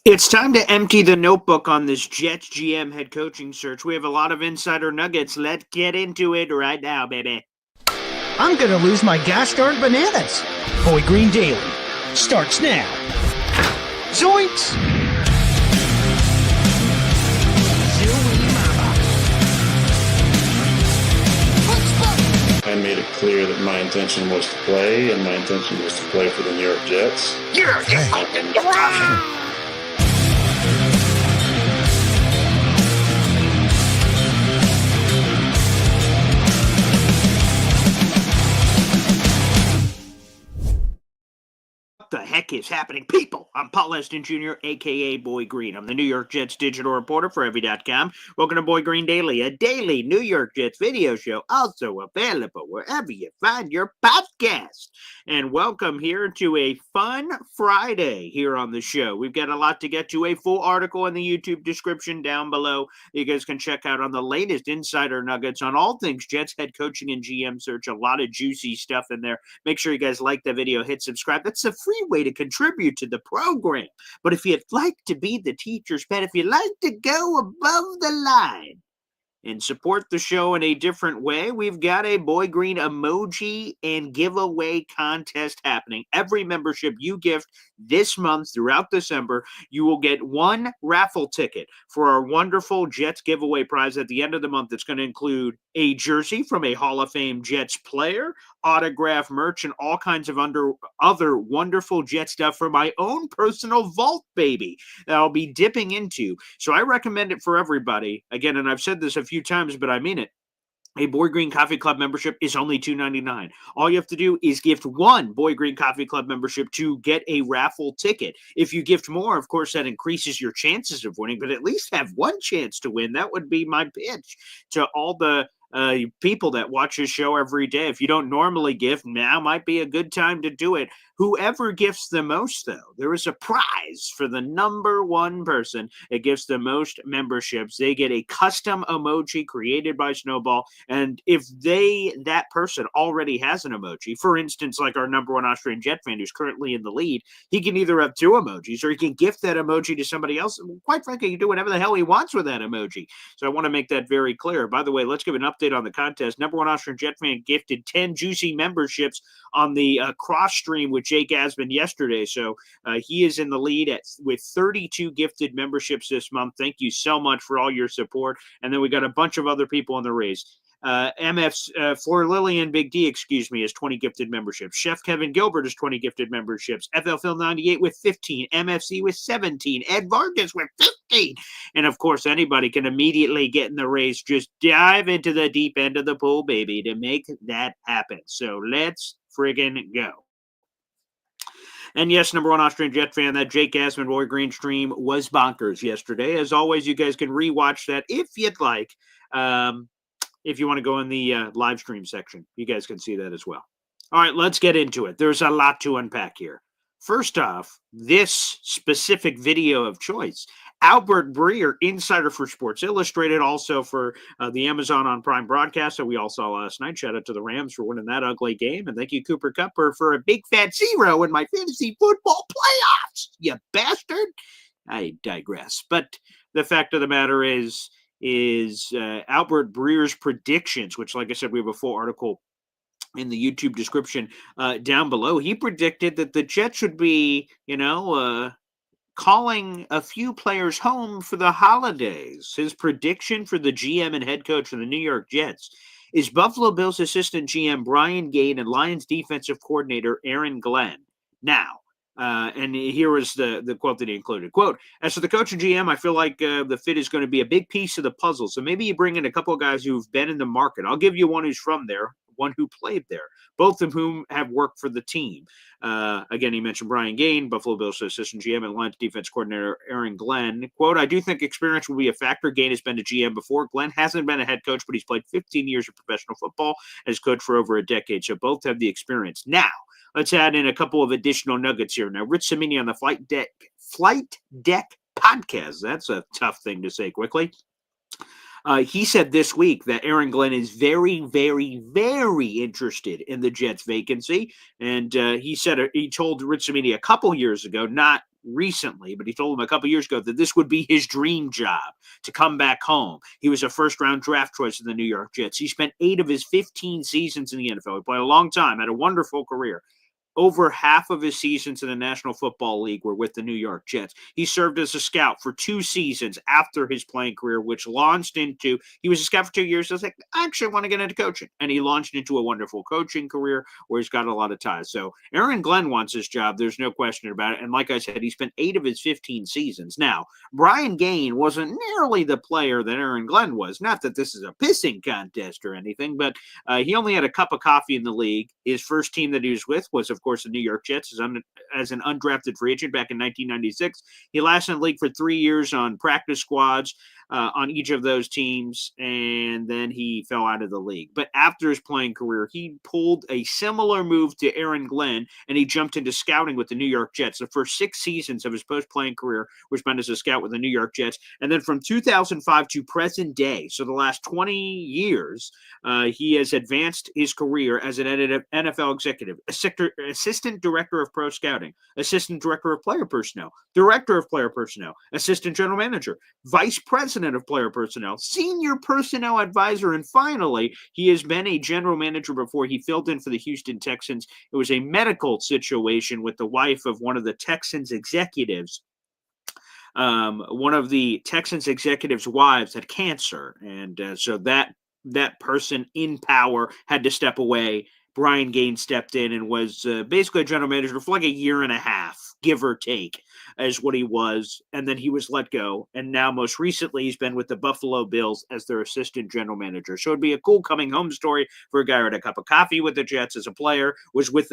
It's time to empty the notebook on this Jets GM head coaching search. We have a lot of insider nuggets. Let's get into it right now, baby. I'm gonna lose my gosh darn bananas. Boy Green Daily starts now. Zoinks! I made it clear that my intention was to play, and my intention was to play for the New York Jets. What the heck is happening, people? I'm Paul Eston Jr., a.k.a. Boy Green. I'm the New York Jets digital reporter for Every.com. Welcome to Boy Green Daily, a daily New York Jets video show, also available wherever you find your podcast. And welcome here to a fun Friday here on the show. We've got a lot to get to, a full article in the YouTube description down below. You guys can check out on the latest insider nuggets on all things Jets head coaching and GM search. A lot of juicy stuff in there. Make sure you guys like the video, hit subscribe. That's a free way to contribute to the program. But if you'd like to be the teacher's pet, if you'd like to go above the line and support the show in a different way, we've got a Boy Green emoji and giveaway contest happening. Every membership you gift this month throughout December, you will get one raffle ticket for our wonderful Jets giveaway prize at the end of the month. It's going to include a jersey from a Hall of Fame Jets player, autograph merch, and all kinds of other wonderful Jet stuff for my own personal vault, baby, that I'll be dipping into. So I recommend it for everybody. Again, and I've said this a few times, but I mean it. A Boy Green Coffee Club membership is only $2.99. All you have to do is gift one Boy Green Coffee Club membership to get a raffle ticket. If you gift more, of course, that increases your chances of winning, but at least have one chance to win. That would be my pitch to all the people that watch this show every day. If you don't normally gift, now might be a good time to do it. Whoever gifts the most, though, there is a prize for the number one person that gives the most memberships. They get a custom emoji created by Snowball. And if that person already has an emoji, for instance, like our number one Austrian Jet fan who's currently in the lead, he can either have two emojis or he can gift that emoji to somebody else. Quite frankly, he can do whatever the hell he wants with that emoji. So I want to make that very clear. By the way, let's give an update on the contest. Number one Austrian Jet fan gifted 10 juicy memberships on the cross stream with Jake Asman yesterday. So he is in the lead with 32 gifted memberships this month. Thank you so much for all your support. And then we got a bunch of other people in the race. MF's Fleur Lillian Big D, has 20 gifted memberships. Chef Kevin Gilbert has 20 gifted memberships. FL Phil 98 with 15. MFC with 17. Ed Vargas with 15. And of course, anybody can immediately get in the race. Just dive into the deep end of the pool, baby, to make that happen. So let's friggin' go. And yes, number one Austrian Jet fan, that Jake Asman Boy Green stream was bonkers yesterday. As always, you guys can rewatch that if you'd like. If you want to go in the live stream section, you guys can see that as well. All right, let's get into it. There's a lot to unpack here. First off, this specific video of choice, Albert Breer, insider for Sports Illustrated, also for the Amazon on Prime broadcast that we all saw last night. Shout out to the Rams for winning that ugly game. And thank you, Cooper Cupper, for a big fat 0 in my fantasy football playoffs, you bastard. I digress. But the fact of the matter is Albert Breer's predictions, which, like I said, we have a full article in the YouTube description down below. He predicted that the Jets would be, calling a few players home for the holidays. His prediction for the GM and head coach for the New York Jets is Buffalo Bills assistant GM Brian Gaine and Lions defensive coordinator Aaron Glenn. Now, and here was the quote that he included. Quote, as for the coach and GM, I feel like the fit is going to be a big piece of the puzzle. So maybe you bring in a couple of guys who've been in the market. I'll give you one who's from there, one who played there, both of whom have worked for the team. Again, he mentioned Brian Gaine, Buffalo Bills assistant GM, and Lions defense coordinator Aaron Glenn. Quote, I do think experience will be a factor. Gaine has been a GM before. Glenn hasn't been a head coach, but he's played 15 years of professional football as coach for over a decade. So both have the experience. Now, let's add in a couple of additional nuggets here. Now, Rich Cimini on the Flight Deck podcast. That's a tough thing to say quickly. He said this week that Aaron Glenn is very, very, very interested in the Jets vacancy. And he told Rich Cimini a couple years ago, not recently, but he told him a couple years ago that this would be his dream job to come back home. He was a first-round draft choice of the New York Jets. He spent 8 of his 15 seasons in the NFL. He played a long time, had a wonderful career. Over half of his seasons in the National Football League were with the New York Jets. He served as a scout for 2 seasons after his playing career, which launched into, he was a scout for 2 years. I was like, I actually want to get into coaching. And he launched into a wonderful coaching career where he's got a lot of ties. So Aaron Glenn wants his job. There's no question about it. And like I said, he spent 8 of his 15 seasons. Now, Brian Gaine wasn't nearly the player that Aaron Glenn was. Not that this is a pissing contest or anything, but he only had a cup of coffee in the league. His first team that he was with was, of course, the New York Jets as an undrafted free agent back in 1996. He lasted in the league for 3 years on practice squads on each of those teams, and then he fell out of the league. But after his playing career, he pulled a similar move to Aaron Glenn, and he jumped into scouting with the New York Jets. The first 6 seasons of his post-playing career were spent as a scout with the New York Jets, and then from 2005 to present day, so the last 20 years, he has advanced his career as an NFL executive, assistant director of pro scouting, assistant director of player personnel, director of player personnel, assistant general manager, vice president of player personnel, senior personnel advisor, and finally, he has been a general manager before he filled in for the Houston Texans. It was a medical situation with the wife of one of the Texans executives. One of the Texans executives' wives had cancer, and so that person in power had to step away. Brian Gaines stepped in and was basically a general manager for like a year and a half, give or take, is what he was. And then he was let go. And now, most recently, he's been with the Buffalo Bills as their assistant general manager. So it'd be a cool coming home story for a guy who had a cup of coffee with the Jets as a player, was with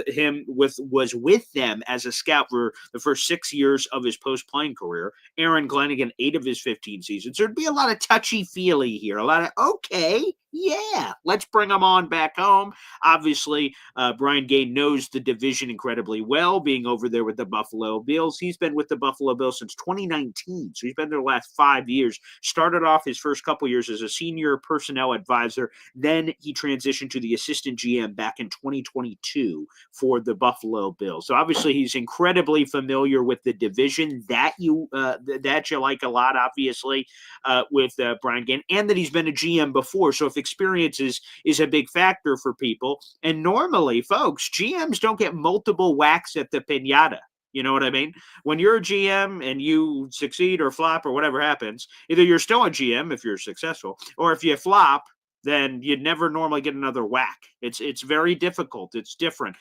them as a scout for the first 6 years of his post-playing career. Aaron Glenn, again, 8 of his 15 seasons. There'd be a lot of touchy-feely here, a lot of, okay, yeah, let's bring him on back home. Obviously, Brian Gaine knows the division incredibly well, being over there with the Buffalo Bills. He's been with the Buffalo Bills since 2019, so he's been there the last 5 years. Started off his first couple years as a senior personnel advisor. Then he transitioned to the assistant GM back in 2022 for the Buffalo Bills. So obviously, he's incredibly familiar with the division that you like a lot, obviously, with Brian Gaine, and that he's been a GM before. So if experience is a big factor for people. And normally, folks, GMs don't get multiple whacks at the piñata. You know what I mean? When you're a GM and you succeed or flop or whatever happens, either you're still a GM if you're successful, or if you flop, then you'd never normally get another whack. It's very difficult. It's different.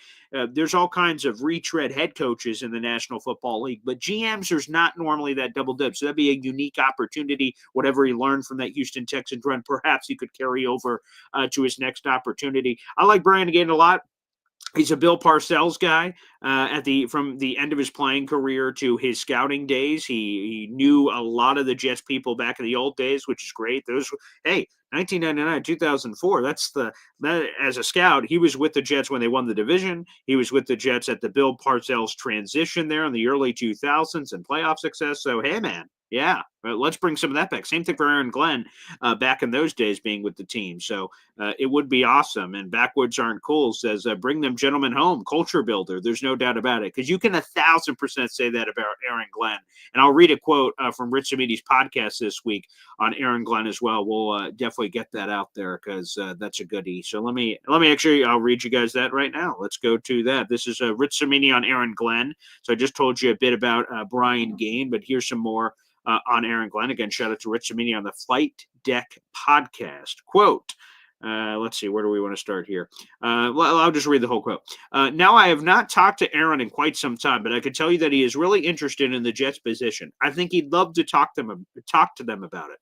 There's all kinds of retread head coaches in the National Football League, but GMs, there's not normally that double dip. So that'd be a unique opportunity. Whatever he learned from that Houston Texans run, perhaps he could carry over to his next opportunity. I like Brian Gaine a lot. He's a Bill Parcells guy. From the end of his playing career to his scouting days, he knew a lot of the Jets people back in the old days, which is great. 1999, 2004. That as a scout, he was with the Jets when they won the division. He was with the Jets at the Bill Parcells transition there in the early 2000s and playoff success. So hey, man. Yeah, let's bring some of that back. Same thing for Aaron Glenn back in those days being with the team. So it would be awesome. And Backwoods Aren't Cool says, bring them gentlemen home, culture builder. There's no doubt about it. Because you can 1,000% say that about Aaron Glenn. And I'll read a quote from Rich Samiti's podcast this week on Aaron Glenn as well. We'll definitely get that out there because that's a goodie. So let me actually, I'll read you guys that right now. Let's go to that. This is Rich Samiti on Aaron Glenn. So I just told you a bit about Brian Gaine, but here's some more on Aaron Glenn. Again, shout out to Rich Samiti on the Flight Deck podcast. Quote, let's see, where do we want to start here? I'll just read the whole quote. Now, I have not talked to Aaron in quite some time, but I can tell you that he is really interested in the Jets position. I think he'd love to talk to them about it.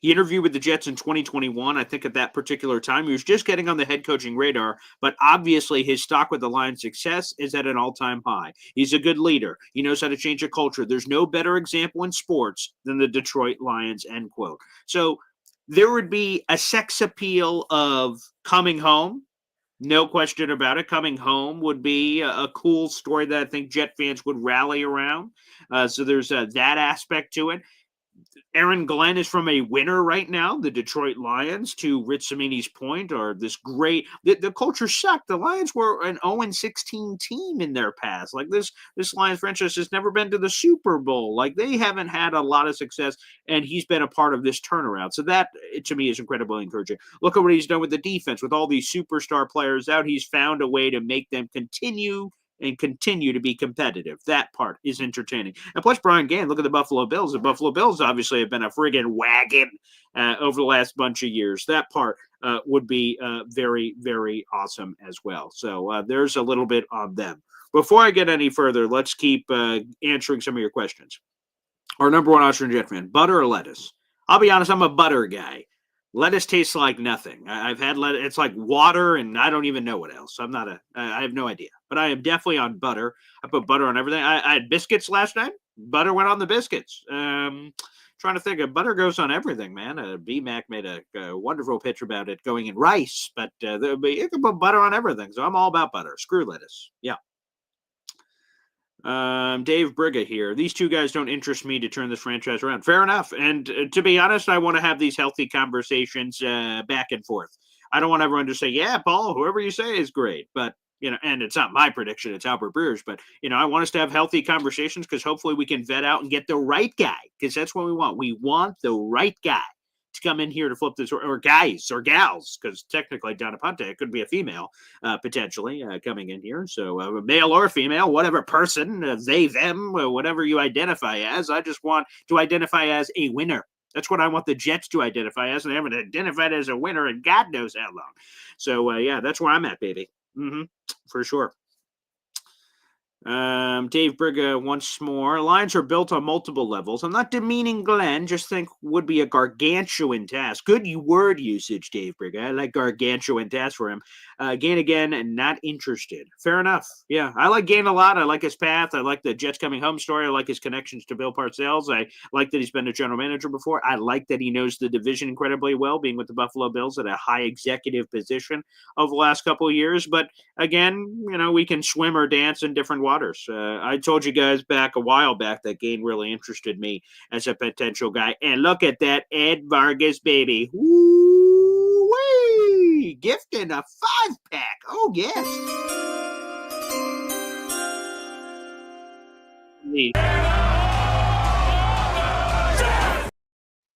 He interviewed with the Jets in 2021. I think at that particular time, he was just getting on the head coaching radar, but obviously his stock with the Lions' success is at an all-time high. He's a good leader. He knows how to change a culture. There's no better example in sports than the Detroit Lions, end quote. So there would be a sex appeal of coming home. No question about it. Coming home would be a cool story that I think Jet fans would rally around. So there's that aspect to it. Aaron Glenn is from a winner right now. The Detroit Lions, to Rich Cimini's point, are this great. The culture sucked. The Lions were an 0-16 team in their past. Like this Lions franchise has never been to the Super Bowl. Like they haven't had a lot of success, and he's been a part of this turnaround. So that, to me, is incredibly encouraging. Look at what he's done with the defense. With all these superstar players out, he's found a way to make them continue to be competitive. That part is entertaining. And plus, Brian Gann, look at the Buffalo Bills. The Buffalo Bills obviously have been a friggin' wagon over the last bunch of years. That part would be very, very awesome as well. So there's a little bit on them. Before I get any further, let's keep answering some of your questions. Our number one Austrian Jet fan, butter or lettuce? I'll be honest, I'm a butter guy. Lettuce tastes like nothing. I've had lettuce. It's like water, and I don't even know what else. I have no idea. But I am definitely on butter. I put butter on everything. I had biscuits last night. Butter went on the biscuits. Trying to think of butter goes on everything, man. B-Mac made a wonderful pitch about it going in rice, but you can put butter on everything. So I'm all about butter. Screw lettuce. Yeah. Dave Briga here. These two guys don't interest me to turn this franchise around. Fair enough. And to be honest, I want to have these healthy conversations back and forth. I don't want everyone to say, yeah, Paul, whoever you say is great. But, and it's not my prediction, it's Albert Breer's. But, I want us to have healthy conversations because hopefully we can vet out and get the right guy because that's what we want. We want the right guy to come in here to flip this, or guys or gals, because technically Donna Ponte, it could be a female potentially coming in here. So male or female, whatever person, they, them, whatever you identify as. I just want to identify as a winner. That's what I want the Jets to identify as, and they haven't identified as a winner in God knows how long. So, yeah, that's where I'm at, baby. For sure. Dave Briga once more. Lions are built on multiple levels. I'm not demeaning Glenn, just think would be a gargantuan task. Good word usage, Dave Briga. I like gargantuan task for him. Gain again and not interested. Fair enough. Yeah, I like Gain a lot. I like his path. I like the Jets coming home story. I like his connections to Bill Parcells. I like that he's been a general manager before. I like that he knows the division incredibly well, being with the Buffalo Bills at a high executive position over the last couple of years. But again, we can swim or dance in different waters. I told you guys a while back that Gain really interested me as a potential guy. And look at that Ed Vargas, baby. Woo-wee! Gifting a 5-pack. Oh, yes.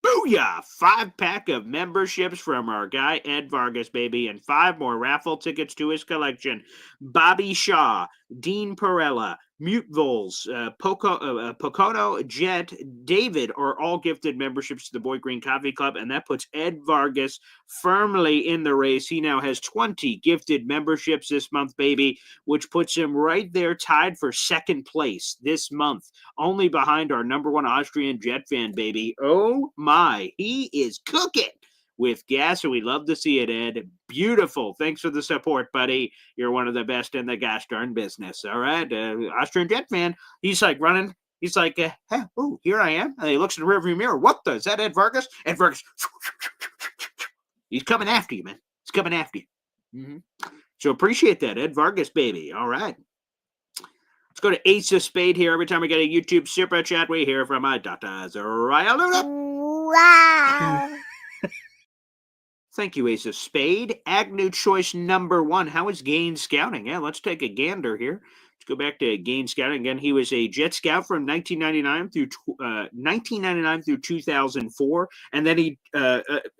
Booyah! 5-pack of memberships from our guy Ed Vargas, baby, and 5 more raffle tickets to his collection. Bobby Shaw, Dean Perella, Mute Vols, Pocono, Jet, David are all gifted memberships to the Boy Green Coffee Club, and that puts Ed Vargas firmly in the race. He now has 20 gifted memberships this month, baby, which puts him right there tied for second place this month, only behind our number one Austrian Jet fan, baby. Oh my, he is cooking with gas, and we love to see it, Ed. Beautiful. Thanks for the support, buddy. You're one of the best in the gosh darn business. All right. Austrian Jet fan, he's like running. He's like, hey, oh, here I am. And he looks in the rearview mirror. What the? Is that Ed Vargas? Ed Vargas. He's coming after you, man. He's coming after you. So appreciate that, Ed Vargas, baby. All right. Let's go to Ace of Spade here. Every time we get a YouTube super chat, we hear from Dr. Zariah Luna. Wow. Thank you, Ace of Spade. Agnew choice number 1. How is Gain scouting? Yeah, let's take a gander here. Let's go back to Gain scouting again. He was a Jet scout from 1999 through 2004, and then he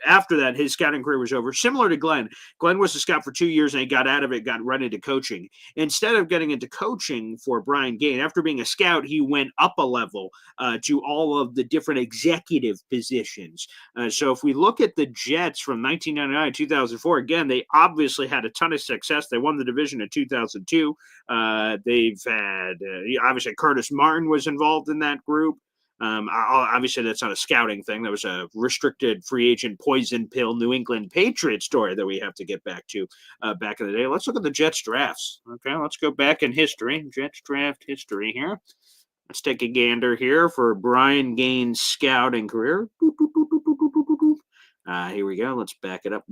after that his scouting career was over. Similar to Glenn, Glenn was a scout for 2 years and he got out of it, got run into coaching. Instead of getting into coaching for Brian Gain, after being a scout, he went up a level to all of the different executive positions. So if we look at the Jets from 1999 to 2004, again, they obviously had a ton of success. They won the division in 2002. They've had, obviously, Curtis Martin was involved in that group. Obviously, that's not a scouting thing. That was a restricted free agent poison pill New England Patriot story that we have to get back to back in the day. Let's look at the Jets drafts. Okay, let's go back in history. Jets draft history here. Let's take a gander here for Brian Gain's scouting career. Here we go. Let's back it up.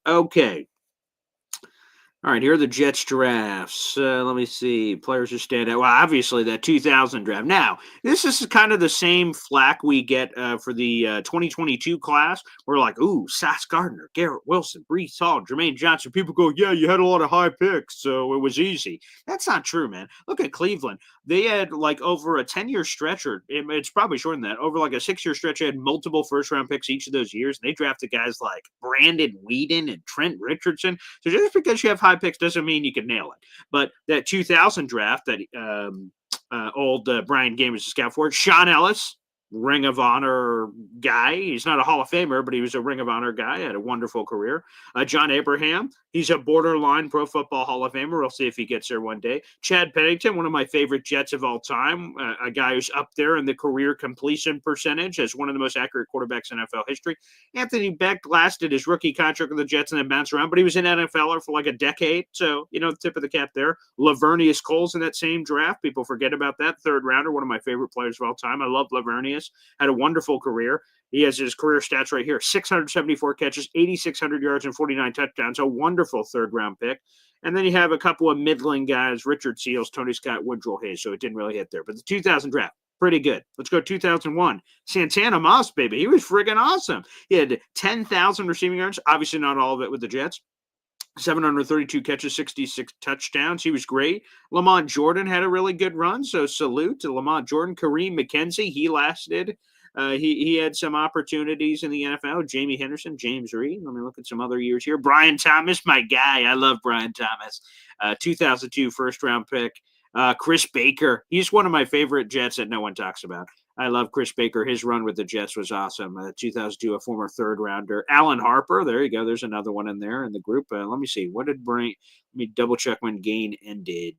Okay. All right, here are the Jets drafts. Let me see. Players who stand out. Well, obviously that 2000 draft. Now, this is kind of the same flack we get for the 2022 class. We're like, ooh, Sauce Gardner, Garrett Wilson, Brees Hall, Jermaine Johnson. People go, yeah, you had a lot of high picks, so it was easy. That's not true, man. Look at Cleveland. They had like over a 10-year stretch, or it's probably shorter than that, over like a 6-year stretch, they had multiple first-round picks each of those years. And they drafted guys like Brandon Whedon and Trent Richardson. So just because you have high picks doesn't mean you can nail it. But that 2000 draft that old Brian Game was a scout for, Sean Ellis, Ring of Honor guy. He's not a Hall of Famer, but he was a Ring of Honor guy. Had a wonderful career. John Abraham, he's a borderline Pro Football Hall of Famer. We'll see if he gets there one day. Chad Pennington, one of my favorite Jets of all time, a guy who's up there in the career completion percentage as one of the most accurate quarterbacks in NFL history. Anthony Beck lasted his rookie contract with the Jets and then bounced around, but he was an NFLer for like a decade. So, tip of the cap there. Lavernius Coles in that same draft. People forget about that. Third rounder, one of my favorite players of all time. I love Lavernius. Had a wonderful career. He has his career stats right here: 674 catches, 8,600 yards, and 49 touchdowns. A wonderful third-round pick. And then you have a couple of middling guys: Richard Seals, Tony Scott, Woodrow Hayes. So it didn't really hit there. But the 2000 draft, pretty good. Let's go 2001. Santana Moss, baby. He was friggin' awesome. He had 10,000 receiving yards. Obviously not all of it with the Jets. 732 catches, 66 touchdowns. He was great. Lamont Jordan had a really good run, so salute to Lamont Jordan. Kareem McKenzie, he lasted. He had some opportunities in the NFL. Jamie Henderson, James Reed. Let me look at some other years here. Brian Thomas, my guy. I love Brian Thomas. 2002 first-round pick. Chris Baker. He's one of my favorite Jets that no one talks about. I love Chris Baker. His run with the Jets was awesome. 2002, a former third rounder. Alan Harper. There you go. There's another one in there in the group. Let me see. Let me double check when Gain ended.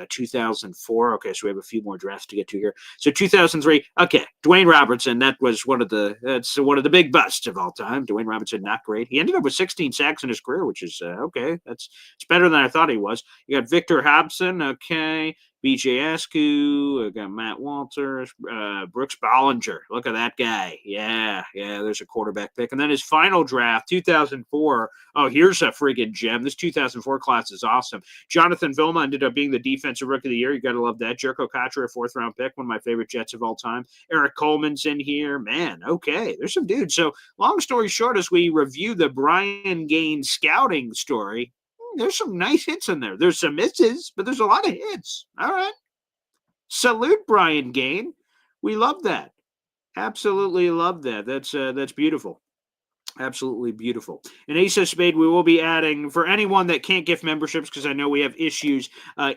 2004. Okay, so we have a few more drafts to get to here. So 2003. Okay, Dwayne Robertson. That's one of the big busts of all time. Dwayne Robertson, not great. He ended up with 16 sacks in his career, which is okay. It's better than I thought he was. You got Victor Hobson. Okay. BJ Askew, I got Matt Walters, Brooks Bollinger. Look at that guy. Yeah, there's a quarterback pick. And then his final draft, 2004. Oh, here's a friggin' gem. This 2004 class is awesome. Jonathan Vilma ended up being the defensive rookie of the year. You got to love that. Jerko Katra, a fourth-round pick, one of my favorite Jets of all time. Eric Coleman's in here. Man, okay. There's some dudes. So long story short, as we review the Brian Gaines scouting story, there's some nice hits in there. There's some misses, but there's a lot of hits. All right. Salute, Brian Gain. We love that. Absolutely love that. That's beautiful. Absolutely beautiful. And Ace of Spade, we will be adding for anyone that can't gift memberships, because I know we have issues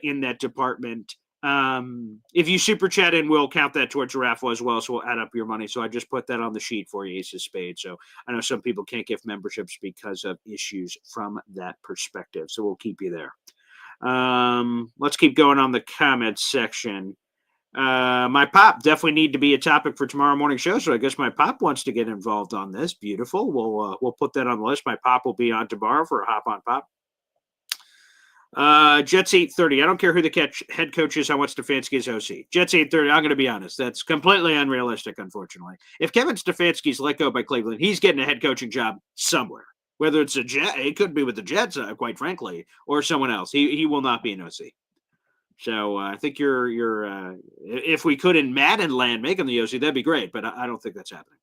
in that department. If you super chat in, we'll count that towards the raffle as well. So we'll add up your money. So I just put that on the sheet for you, Ace of Spades. So I know some people can't gift memberships because of issues from that perspective. So we'll keep you there. Let's keep going on the comments section. My pop definitely need to be a topic for tomorrow morning show. So I guess my pop wants to get involved on this. Beautiful. We'll put that on the list. My pop will be on tomorrow for a hop on pop. Jets 8:30. I don't care who the head coach is. I want Stefanski as OC. Jets 8:30. I'm going to be honest. That's completely unrealistic, unfortunately. If Kevin Stefanski's let go by Cleveland, he's getting a head coaching job somewhere. Whether it's a Jet, it could be with the Jets, quite frankly, or someone else. He will not be an OC. So I think you're if we could in Madden land make him the OC, that'd be great. But I don't think that's happening.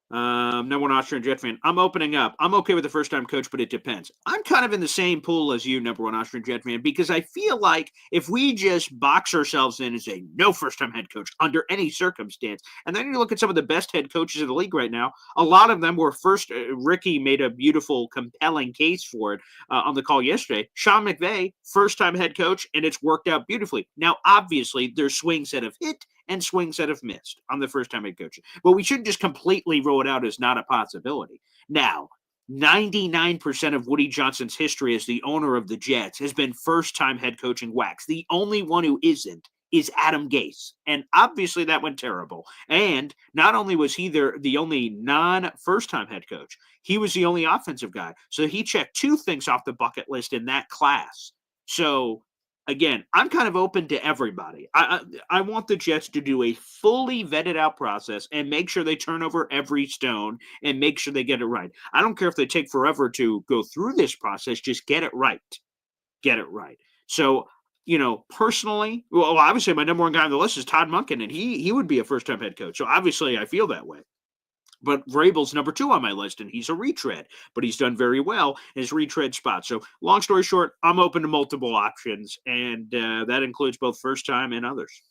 No one Austrian Jet fan. I'm opening up. I'm okay with the first time coach, but it depends. I'm kind of in the same pool as you, number one Austrian Jet fan, because I feel like if we just box ourselves in and say no first time head coach under any circumstance, and then you look at some of the best head coaches in the league right now, a lot of them were first. Ricky made a beautiful, compelling case for it on the call yesterday. Sean McVay, first time head coach, and it's worked out beautifully. Now, obviously, there's swings that have hit and swings that have missed on the first time head coach. But we shouldn't just completely roll it out as not a possibility. Now, 99% of Woody Johnson's history as the owner of the Jets has been first-time head coaching wax. The only one who isn't is Adam Gase. And obviously that went terrible. And not only was he the only non-first-time head coach, he was the only offensive guy. So he checked two things off the bucket list in that class. So again, I'm kind of open to everybody. I want the Jets to do a fully vetted out process and make sure they turn over every stone and make sure they get it right. I don't care if they take forever to go through this process, just get it right. Get it right. So, personally, well, obviously my number one guy on the list is Todd Monken, and he would be a first time head coach. So obviously I feel that way. But Vrabel's number 2 on my list, and he's a retread, but he's done very well in his retread spot. So, long story short, I'm open to multiple options, and that includes both first time and others.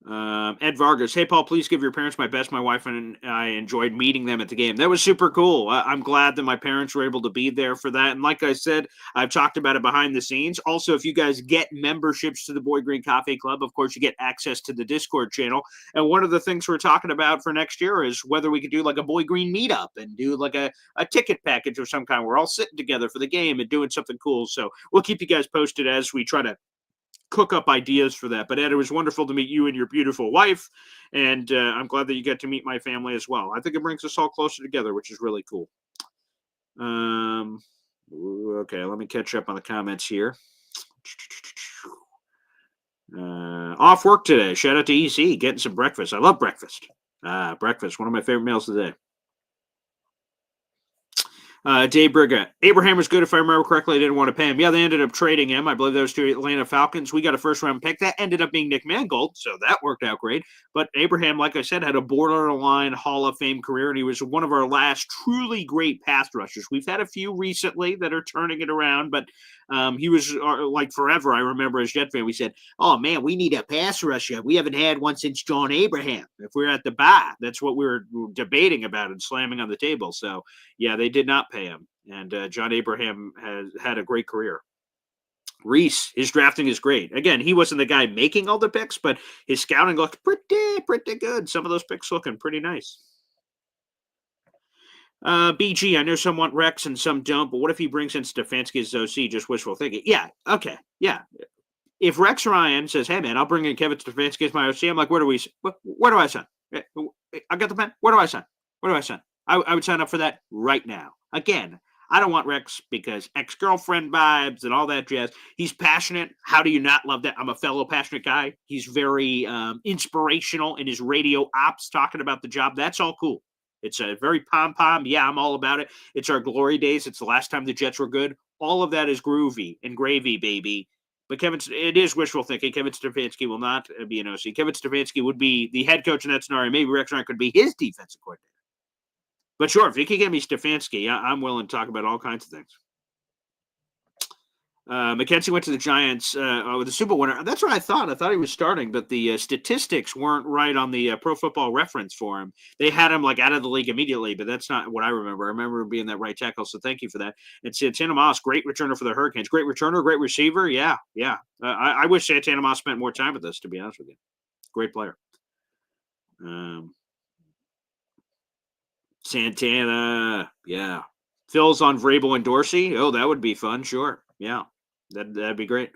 Ed Vargas, hey, Paul, please give your parents my best. My wife and I enjoyed meeting them at the game. That was super cool. I'm glad that my parents were able to be there for that. And like I said, I've talked about it behind the scenes. Also, if you guys get memberships to the Boy Green Coffee Club, of course, you get access to the Discord channel. And one of the things we're talking about for next year is whether we could do like a Boy Green meetup and do like a ticket package of some kind. We're all sitting together for the game and doing something cool. So we'll keep you guys posted as we try to cook up ideas for that. But Ed, it was wonderful to meet you and your beautiful wife, and I'm glad that you get to meet my family as well. I think it brings us all closer together, which is really cool. Okay, let me catch up on the comments here. Off work today. Shout out to EC, getting some breakfast. I love breakfast. Breakfast, one of my favorite meals of the day. Dave Briga. Abraham was good, if I remember correctly. They didn't want to pay him. Yeah, they ended up trading him. I believe those two Atlanta Falcons. We got a first-round pick. That ended up being Nick Mangold, so that worked out great. But Abraham, like I said, had a borderline Hall of Fame career, and he was one of our last truly great pass rushers. We've had a few recently that are turning it around, but he was like forever. I remember as Jet fan, we said, oh, man, we need a pass rusher. We haven't had one since John Abraham. If we're at the bye, that's what we were debating about and slamming on the table. So, yeah, they did not pay him. And John Abraham has had a great career. Reese, his drafting is great. Again, he wasn't the guy making all the picks, but his scouting looked pretty good. Some of those picks looking pretty nice. BG, I know some want Rex and some don't, but what if he brings in Stefanski as OC? Just wishful thinking. Yeah, okay, yeah. If Rex Ryan says, hey, man, I'll bring in Kevin Stefanski as my OC, I'm like, where do I sign? I got the pen. Where do I sign? I would sign up for that right now. Again, I don't want Rex because ex-girlfriend vibes and all that jazz. He's passionate. How do you not love that? I'm a fellow passionate guy. He's very inspirational in his radio ops talking about the job. That's all cool. It's a very pom-pom. Yeah, I'm all about it. It's our glory days. It's the last time the Jets were good. All of that is groovy and gravy, baby. But it is wishful thinking. Kevin Stefanski will not be an OC. Kevin Stefanski would be the head coach in that scenario. Maybe Rex Ryan could be his defensive coordinator. But sure, if you can get me Stefanski, I'm willing to talk about all kinds of things. McKenzie went to the Giants with the Super Bowl winner. That's what I thought. I thought he was starting, but the statistics weren't right on the Pro Football Reference for him. They had him like out of the league immediately, but that's not what I remember. I remember him being that right tackle, so thank you for that. And Santana Moss, great returner for the Hurricanes. Great returner, great receiver. Yeah. I wish Santana Moss spent more time with us, to be honest with you. Great player. Santana, yeah. Phil's on Vrabel and Dorsey. Oh, that would be fun. Sure. Yeah. That'd be great.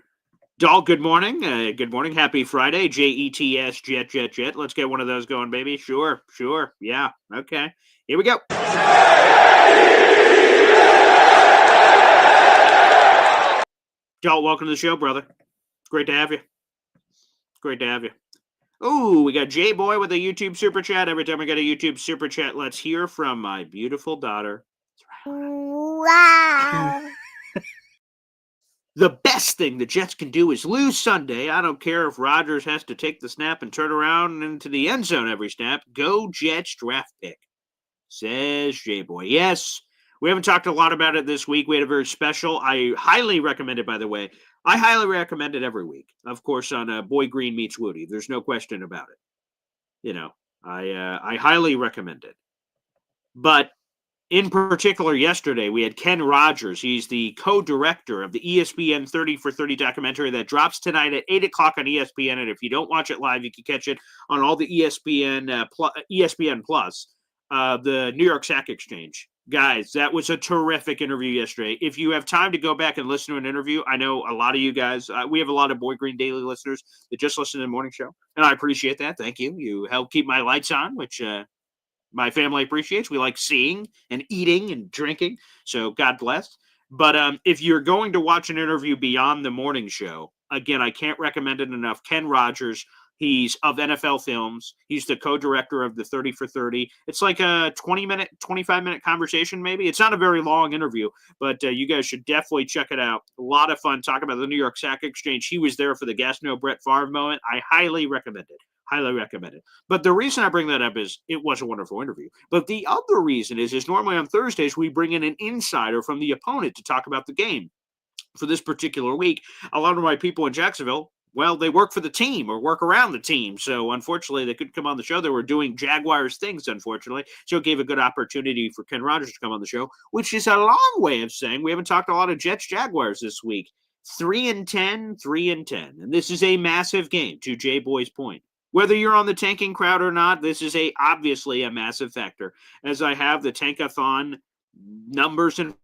Dahl, good morning. Good morning. Happy Friday. JETS, jet. Let's get one of those going, baby. Sure. Yeah. Okay. Here we go. Dahl, welcome to the show, brother. Great to have you. Oh, we got J-Boy with a YouTube Super Chat. Every time we get a YouTube Super Chat, let's hear from my beautiful daughter. Wow. The best thing the Jets can do is lose Sunday. I don't care if Rodgers has to take the snap and turn around into the end zone every snap. Go Jets draft pick, says J-Boy. Yes, we haven't talked a lot about it this week. We had a very special. I highly recommend it, by the way. I highly recommend it every week. Of course, on Boy Green Meets Woody. There's no question about it. I highly recommend it. But in particular, yesterday, we had Ken Rogers. He's the co-director of the ESPN 30 for 30 documentary that drops tonight at 8 o'clock on ESPN. And if you don't watch it live, you can catch it on all the ESPN Plus, the New York Sack Exchange. Guys, that was a terrific interview yesterday. If you have time to go back and listen to an interview, I know a lot of you guys, we have a lot of Boy Green Daily listeners that just listen to the morning show. And I appreciate that. Thank you. You help keep my lights on, which my family appreciates. We like seeing and eating and drinking. So God bless. But if you're going to watch an interview beyond the morning show, again, I can't recommend it enough. Ken Rogers, he's of NFL Films. He's the co-director of the 30 for 30. It's like a 20-minute, 25-minute conversation, maybe. It's not a very long interview, but you guys should definitely check it out. A lot of fun talking about the New York Sack Exchange. He was there for the Gastineau Brett Favre moment. I highly recommend it. Highly recommend it. But the reason I bring that up is it was a wonderful interview. But the other reason is normally on Thursdays we bring in an insider from the opponent to talk about the game. For this particular week, a lot of my people in Jacksonville, well, they work for the team or work around the team. So unfortunately, they couldn't come on the show. They were doing Jaguars things, unfortunately. So it gave a good opportunity for Ken Rogers to come on the show, which is a long way of saying we haven't talked a lot of Jets Jaguars this week. 3-10, 3-10. And this is a massive game, to Jay Boy's point. Whether you're on the tanking crowd or not, this is obviously a massive factor. As I have the tankathon numbers in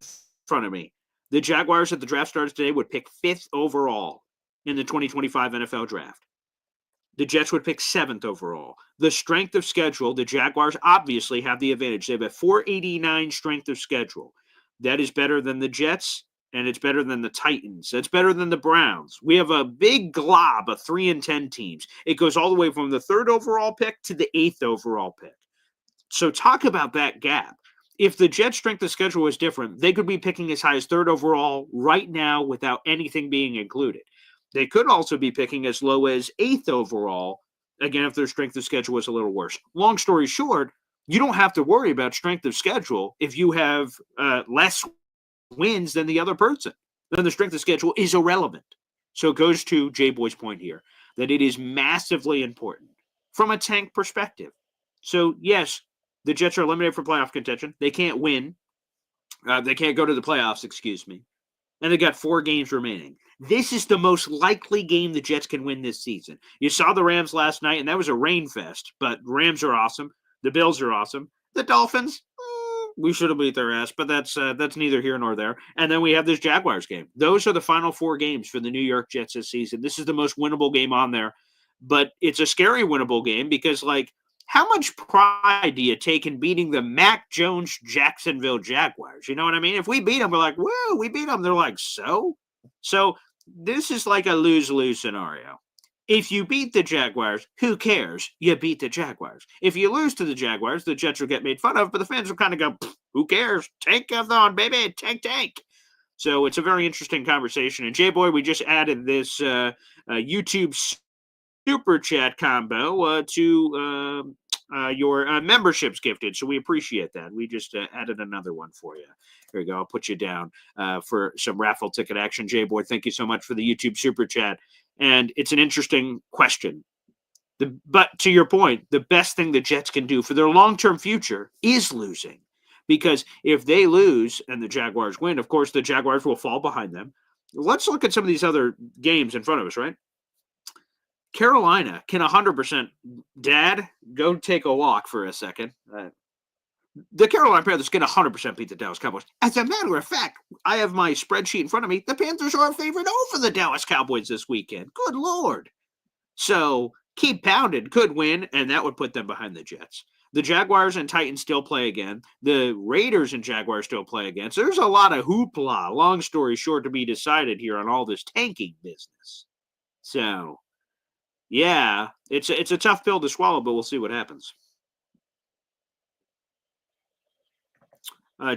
front of me, the Jaguars at the draft starts today would pick 5th overall in the 2025 NFL draft. The Jets would pick 7th overall. The strength of schedule, the Jaguars obviously have the advantage. They have a 489 strength of schedule. That is better than the Jets, and it's better than the Titans. That's better than the Browns. We have a big glob of 3-10 teams. It goes all the way from the 3rd overall pick to the 8th overall pick. So talk about that gap. If the Jets' strength of schedule was different, they could be picking as high as 3rd overall right now without anything being included. They could also be picking as low as 8th overall, again, if their strength of schedule was a little worse. Long story short, you don't have to worry about strength of schedule if you have less wins than the other person. Then the strength of schedule is irrelevant. So it goes to Jay Boy's point here that it is massively important from a tank perspective. So, yes, the Jets are eliminated from playoff contention. They can't win. They can't go to the playoffs, excuse me. And they got 4 games remaining. This is the most likely game the Jets can win this season. You saw the Rams last night, and that was a rain fest. But Rams are awesome. The Bills are awesome. The Dolphins, we should have beat their ass, but that's neither here nor there. And then we have this Jaguars game. Those are the final 4 games for the New York Jets this season. This is the most winnable game on there. But it's a scary winnable game because, like, how much pride do you take in beating the Mac Jones Jacksonville Jaguars? You know what I mean? If we beat them, we're like, whoa, we beat them. They're like, so? So this is like a lose-lose scenario. If you beat the Jaguars, who cares? You beat the Jaguars. If you lose to the Jaguars, the Jets will get made fun of, but the fans will kind of go, who cares? Tank-a-thon, baby, tank. So it's a very interesting conversation. And Jay Boy, we just added this YouTube Super Chat combo to your memberships gifted. So we appreciate that. We just added another one for you. Here you go. I'll put you down for some raffle ticket action. Jay Boy, thank you so much for the YouTube Super Chat. And it's an interesting question. But to your point, the best thing the Jets can do for their long-term future is losing. Because if they lose and the Jaguars win, of course, the Jaguars will fall behind them. Let's look at some of these other games in front of us, right? Carolina can 100%. Dad, go take a walk for a second. The Carolina Panthers can 100% beat the Dallas Cowboys. As a matter of fact, I have my spreadsheet in front of me. The Panthers are a favorite over the Dallas Cowboys this weekend. Good Lord. So keep pounding. Could win, and that would put them behind the Jets. The Jaguars and Titans still play again. The Raiders and Jaguars still play again. So there's a lot of hoopla, long story short, to be decided here on all this tanking business. So, yeah, it's a tough pill to swallow, but we'll see what happens.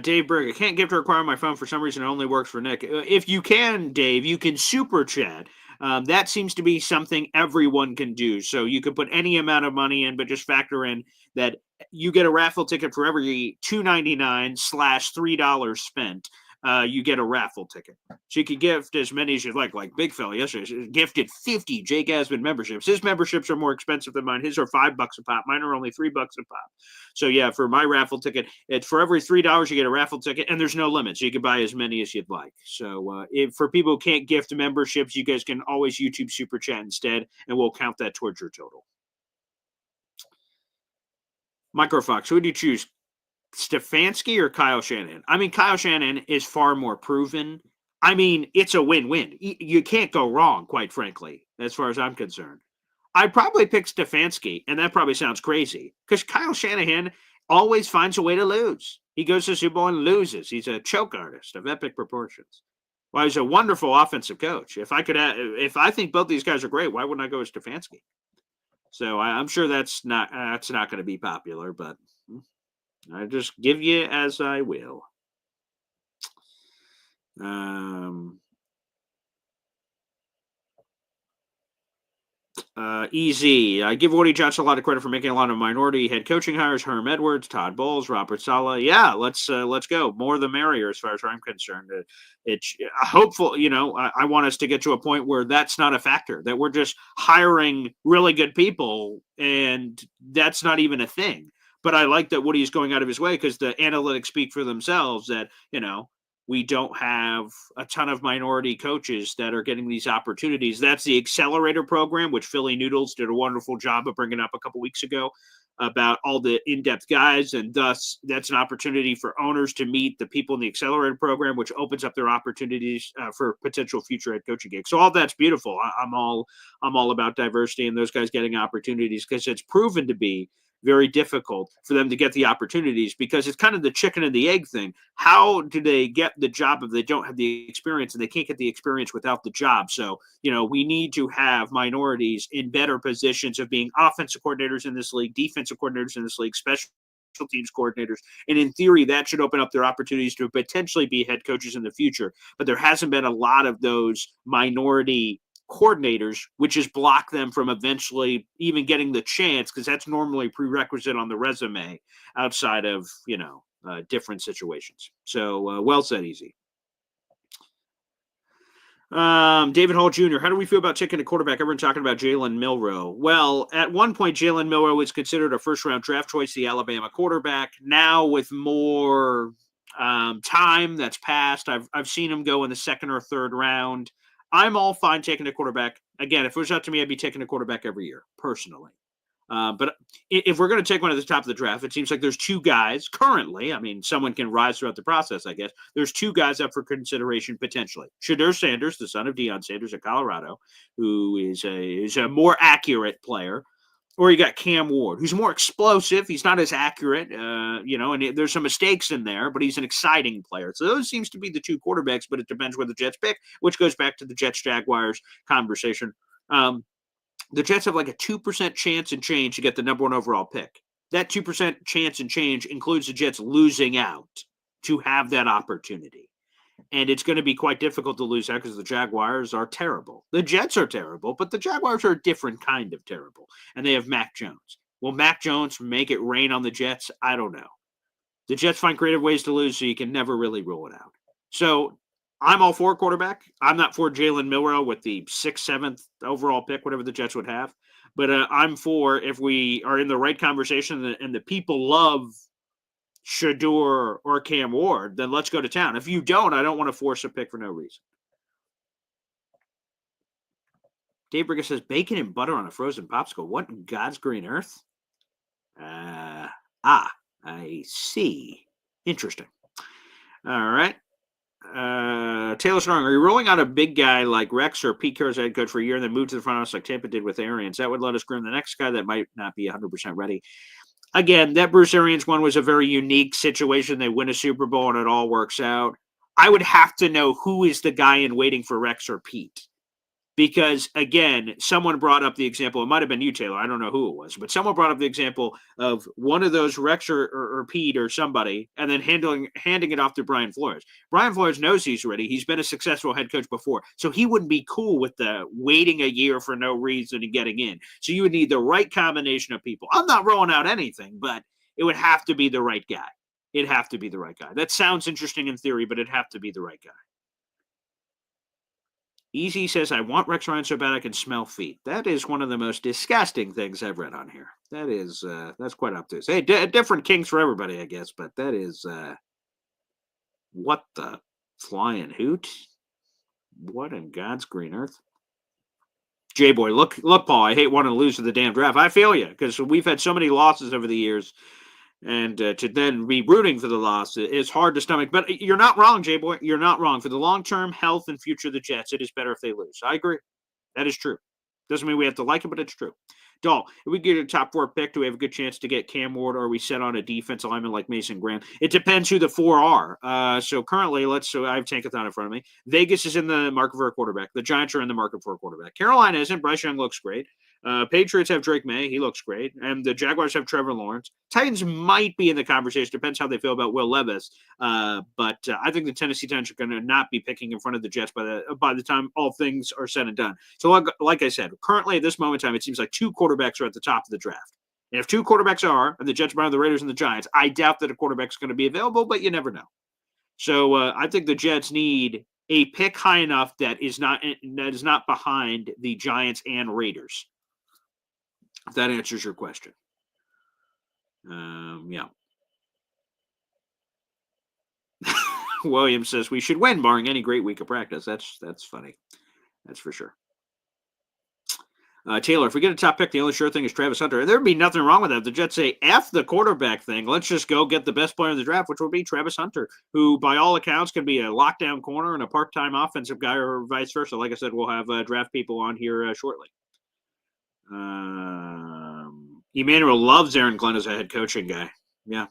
Dave Berg, I can't gift or acquire my phone. For some reason, it only works for Nick. If you can, Dave, you can super chat. That seems to be something everyone can do. So you can put any amount of money in, but just factor in that you get a raffle ticket for every $2.99/$3 spent. You get a raffle ticket. So you can gift as many as you'd like Big Fella yesterday gifted 50 Jake Asman memberships. His memberships are more expensive than mine. His are $5 a pop. Mine are only $3 a pop. So yeah, for my raffle ticket, it's for every $3 you get a raffle ticket, and there's no limit. So you can buy as many as you'd like. So if for people who can't gift memberships, you guys can always YouTube Super Chat instead, and we'll count that towards your total. Microfox, who would you choose? Stefanski or Kyle Shanahan? I mean, Kyle Shanahan is far more proven. I mean, it's a win-win. You can't go wrong, quite frankly, as far as I'm concerned. I'd probably pick Stefanski, and that probably sounds crazy, because Kyle Shanahan always finds a way to lose. He goes to the Super Bowl and loses. He's a choke artist of epic proportions. Well, he's a wonderful offensive coach. If I think both these guys are great, why wouldn't I go with Stefanski? So I'm sure that's not going to be popular, but I just give you as I will. Easy. I give Woody Johnson a lot of credit for making a lot of minority head coaching hires. Herm Edwards, Todd Bowles, Robert Saleh. Yeah, let's go. More the merrier, as far as I'm concerned. It's hopeful. I want us to get to a point where that's not a factor. That we're just hiring really good people, and that's not even a thing. But I like that Woody's going out of his way because the analytics speak for themselves. That we don't have a ton of minority coaches that are getting these opportunities. That's the accelerator program, which Philly Noodles did a wonderful job of bringing up a couple weeks ago about all the in-depth guys. And thus that's an opportunity for owners to meet the people in the accelerator program, which opens up their opportunities for potential future head coaching gigs. So all that's beautiful. I'm all about diversity and those guys getting opportunities because it's proven to be very difficult for them to get the opportunities because it's kind of the chicken and the egg thing. How do they get the job if they don't have the experience, and they can't get the experience without the job? So, we need to have minorities in better positions of being offensive coordinators in this league, defensive coordinators in this league, special teams coordinators. And in theory, that should open up their opportunities to potentially be head coaches in the future. But there hasn't been a lot of those minority coordinators, which has blocked them from eventually even getting the chance, because that's normally a prerequisite on the resume outside of different situations. So well said, Easy. David Hall Jr., how do we feel about taking a quarterback? Everyone talking about Jalen Milroe. Well, at one point, Jalen Milroe was considered a first-round draft choice, the Alabama quarterback. Now, with more time that's passed, I've seen him go in the second or third round. I'm all fine taking a quarterback. Again, if it was up to me, I'd be taking a quarterback every year, personally. But if we're going to take one at the top of the draft, it seems like there's two guys currently. I mean, someone can rise throughout the process, I guess. There's two guys up for consideration potentially. Shedeur Sanders, the son of Deion Sanders of Colorado, who is a more accurate player. Or you got Cam Ward, who's more explosive. He's not as accurate, and there's some mistakes in there, but he's an exciting player. So those seems to be the two quarterbacks, but it depends where the Jets pick, which goes back to the Jets-Jaguars conversation. The Jets have like a 2% chance and change to get the number one overall pick. That 2% chance and change includes the Jets losing out to have that opportunity. And it's going to be quite difficult to lose out because the Jaguars are terrible. The Jets are terrible, but the Jaguars are a different kind of terrible. And they have Mac Jones. Will Mac Jones make it rain on the Jets? I don't know. The Jets find creative ways to lose, so you can never really rule it out. So I'm all for a quarterback. I'm not for Jalen Milroe with the 6th, 7th overall pick, whatever the Jets would have. But I'm for, if we are in the right conversation and the people love Shedeur or Cam Ward, then let's go to town. If you don't, I don't want to force a pick for no reason. Dave Bricker says, bacon and butter on a frozen popsicle. What in God's green earth? I see. Interesting. All right. Taylor Strong, are you rolling out a big guy like Rex or Pete Carroll's head coach for a year and then move to the front office like Tampa did with Arians? That would let us groom the next guy that might not be 100% ready. Again, that Bruce Arians one was a very unique situation. They win a Super Bowl and it all works out. I would have to know who is the guy in waiting for Rex or Pete. Because, again, someone brought up the example. It might have been you, Taylor. I don't know who it was. But someone brought up the example of one of those Rex or Pete or somebody and then handing it off to Brian Flores. Brian Flores knows he's ready. He's been a successful head coach before. So he wouldn't be cool with the waiting a year for no reason and getting in. So you would need the right combination of people. I'm not rolling out anything, but it would have to be the right guy. It'd have to be the right guy. That sounds interesting in theory, but it'd have to be the right guy. Easy says, I want Rex Ryan so bad I can smell feet. That is one of the most disgusting things I've read on here. That is, that's quite obtuse. Hey, different kinks for everybody, I guess, but that is, what the flying hoot? What in God's green earth? J-Boy, look, Paul, I hate wanting to lose to the damn draft. I feel you, because we've had so many losses over the years. And to then be rooting for the loss is hard to stomach. But you're not wrong, J-Boy. You're not wrong. For the long-term health and future of the Jets, it is better if they lose. I agree. That is true. Doesn't mean we have to like it, but it's true. Dahl, if we get a top 4 pick, do we have a good chance to get Cam Ward, or are we set on a defensive lineman like Mason Graham? It depends who the 4 are. So currently, I have Tankathon in front of me. Vegas is in the market for a quarterback. The Giants are in the market for a quarterback. Carolina isn't. Bryce Young looks great. Patriots have Drake May. He looks great. And the Jaguars have Trevor Lawrence. Titans might be in the conversation. Depends how they feel about Will Levis. But I think the Tennessee Titans are going to not be picking in front of the Jets by the time all things are said and done. So like I said, currently at this moment in time, it seems like 2 quarterbacks are at the top of the draft. And if 2 quarterbacks are, and the Jets are the Raiders and the Giants, I doubt that a quarterback is going to be available, but you never know. So I think the Jets need a pick high enough that is not behind the Giants and Raiders. If that answers your question. Yeah. William says we should win, barring any great week of practice. That's funny. That's for sure. Taylor, if we get a top pick, the only sure thing is Travis Hunter. There'd be nothing wrong with that. The Jets say, F the quarterback thing. Let's just go get the best player in the draft, which will be Travis Hunter, who by all accounts can be a lockdown corner and a part-time offensive guy or vice versa. Like I said, we'll have draft people on here shortly. Emmanuel loves Aaron Glenn as a head coaching guy. Yeah.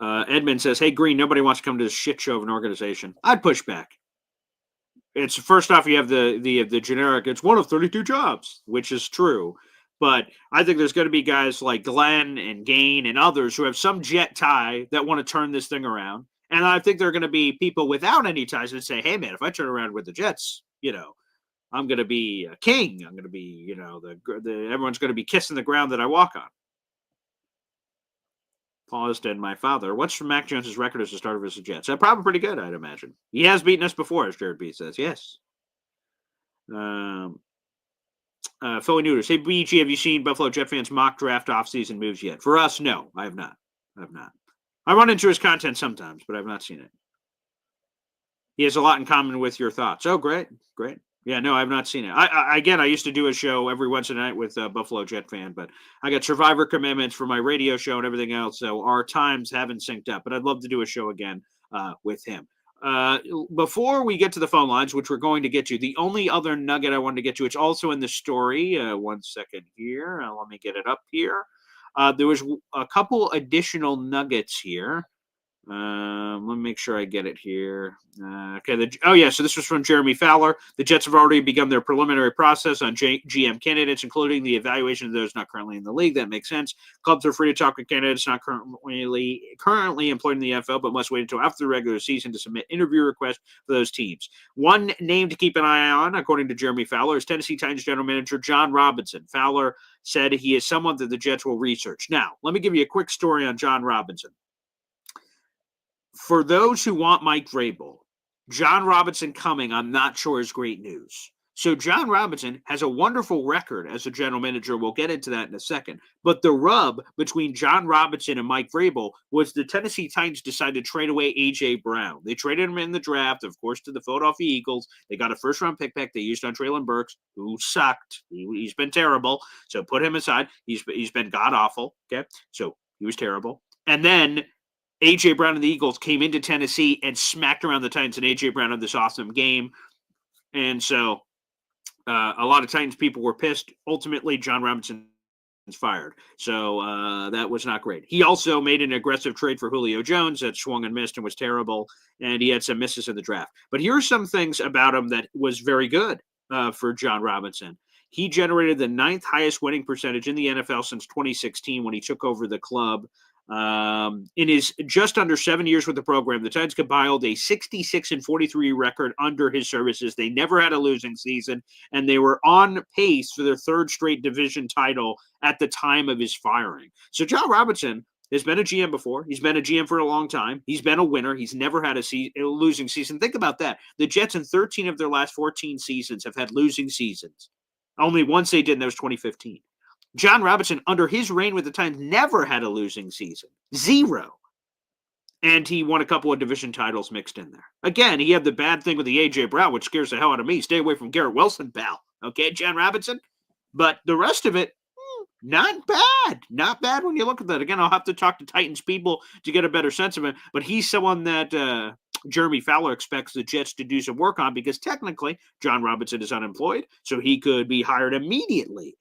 Edmund says, hey, Green, nobody wants to come to this shit show of an organization. I'd push back. It's first off, you have the generic, it's one of 32 jobs, which is true. But I think there's going to be guys like Glenn and Gain and others who have some jet tie that want to turn this thing around. And I think there are going to be people without any ties that say, hey, man, if I turn around with the Jets, I'm going to be a king. I'm going to be, everyone's going to be kissing the ground that I walk on. Paused and my father. What's Mac Jones' record as a starter versus the Jets? Probably pretty good, I'd imagine. He has beaten us before, as Jared B says. Yes. Philly Neuters. Hey, BG, have you seen Buffalo Jet fans mock draft offseason moves yet? For us, no, I have not. I run into his content sometimes, but I've not seen it. He has a lot in common with your thoughts. Oh, great. Yeah, no, I've not seen it. I used to do a show every Wednesday night with Buffalo Jet fan, but I got Survivor commitments for my radio show and everything else, so our times haven't synced up. But I'd love to do a show again with him. Before we get to the phone lines, which we're going to get to, the only other nugget I wanted to get to, it's also in the story. 1 second here. Let me get it up here. There was a couple additional nuggets here. Let me make sure I get it here. So this was from Jeremy Fowler. The Jets have already begun their preliminary process on GM candidates, including the evaluation of those not currently in the league. That makes sense. Clubs are free to talk with candidates not currently employed in the NFL, but must wait until after the regular season to submit interview requests for those teams. One name to keep an eye on, according to Jeremy Fowler, is Tennessee Titans general manager John Robinson. Fowler said he is someone that the Jets will research. Now, let me give you a quick story on John Robinson. For those who want Mike Vrabel, John Robinson coming, I'm not sure is great news. So John Robinson has a wonderful record as a general manager. We'll get into that in a second. But the rub between John Robinson and Mike Vrabel was the Tennessee Titans decided to trade away A.J. Brown. They traded him in the draft, of course, to the Philadelphia Eagles. They got a first-round pick back they used on Treylon Burks, who sucked. He's been terrible. So put him aside. He's been god-awful. Okay, so he was terrible. And then A.J. Brown and the Eagles came into Tennessee and smacked around the Titans, and A.J. Brown had this awesome game. And so a lot of Titans people were pissed. Ultimately, John Robinson's fired. So that was not great. He also made an aggressive trade for Julio Jones that swung and missed and was terrible, and he had some misses in the draft. But here are some things about him that was very good for John Robinson. He generated the 9th highest winning percentage in the NFL since 2016 when he took over the club. In his just under 7 years with the program, the Titans compiled a 66-43 record under his services. They never had a losing season, and they were on pace for their 3rd straight division title at the time of his firing. So John Robinson has been a GM before. He's been a GM for a long time. He's been a winner. He's never had a losing season. Think about that. The Jets in 13 of their last 14 seasons have had losing seasons. Only once they did, and that was 2015. John Robinson, under his reign with the Titans, never had a losing season. 0. And he won a couple of division titles mixed in there. Again, he had the bad thing with the A.J. Brown, which scares the hell out of me. Stay away from Garrett Wilson, pal. Okay, John Robinson? But the rest of it, not bad. Not bad when you look at that. Again, I'll have to talk to Titans people to get a better sense of it. But he's someone that Jeremy Fowler expects the Jets to do some work on, because technically John Robinson is unemployed, so he could be hired immediately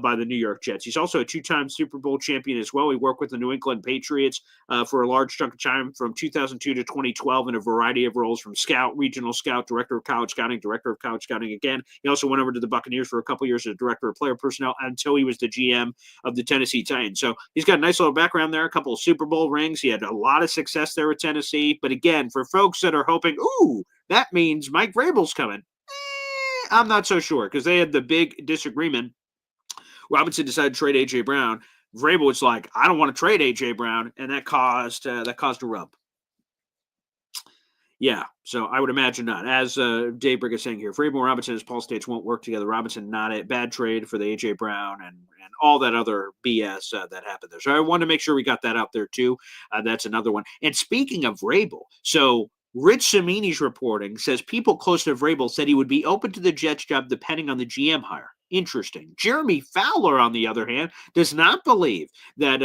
by the New York Jets. He's also a two-time Super Bowl champion as well. He worked with the New England Patriots for a large chunk of time from 2002 to 2012 in a variety of roles, from scout, regional scout, director of college scouting again. He also went over to the Buccaneers for a couple years as director of player personnel until he was the GM of the Tennessee Titans. So he's got a nice little background there, a couple of Super Bowl rings. He had a lot of success there with Tennessee. But again, for folks that are hoping, ooh, that means Mike Vrabel's coming, I'm not so sure, because they had the big disagreement. Robinson decided to trade A.J. Brown. Vrabel was like, I don't want to trade A.J. Brown, and that caused a rub. Yeah, so I would imagine not. As Dave Brick is saying here, Vrabel and Robinson, as Paul states, won't work together. Robinson, not a bad trade for the A.J. Brown and all that other BS that happened there. So I wanted to make sure we got that out there, too. That's another one. And speaking of Vrabel, so Rich Cimini's reporting says people close to Vrabel said he would be open to the Jets job depending on the GM hire. Interesting. Jeremy Fowler, on the other hand, does not believe that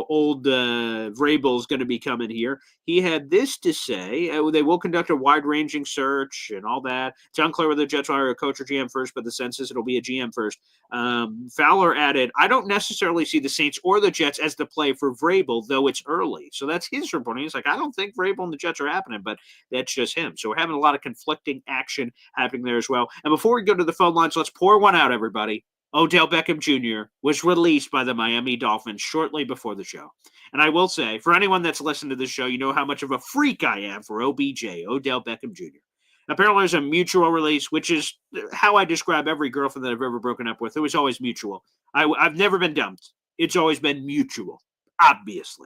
old Vrabel is going to be coming here. He had this to say: they will conduct a wide-ranging search and all that. It's unclear whether the Jets will hire a coach or GM first, but the sense is it'll be a GM first. Fowler added, "I don't necessarily see the Saints or the Jets as the play for Vrabel, though it's early." So that's his reporting. He's like, "I don't think Vrabel and the Jets are happening," but that's just him. So we're having a lot of conflicting action happening there as well. And before we go to the phone lines, let's pour one out, everybody. Odell Beckham Jr. was released by the Miami Dolphins shortly before the show. And I will say, for anyone that's listened to this show, you know how much of a freak I am for OBJ, Odell Beckham Jr. Apparently there's a mutual release, which is how I describe every girlfriend that I've ever broken up with. It was always mutual. I've never been dumped. It's always been mutual, obviously.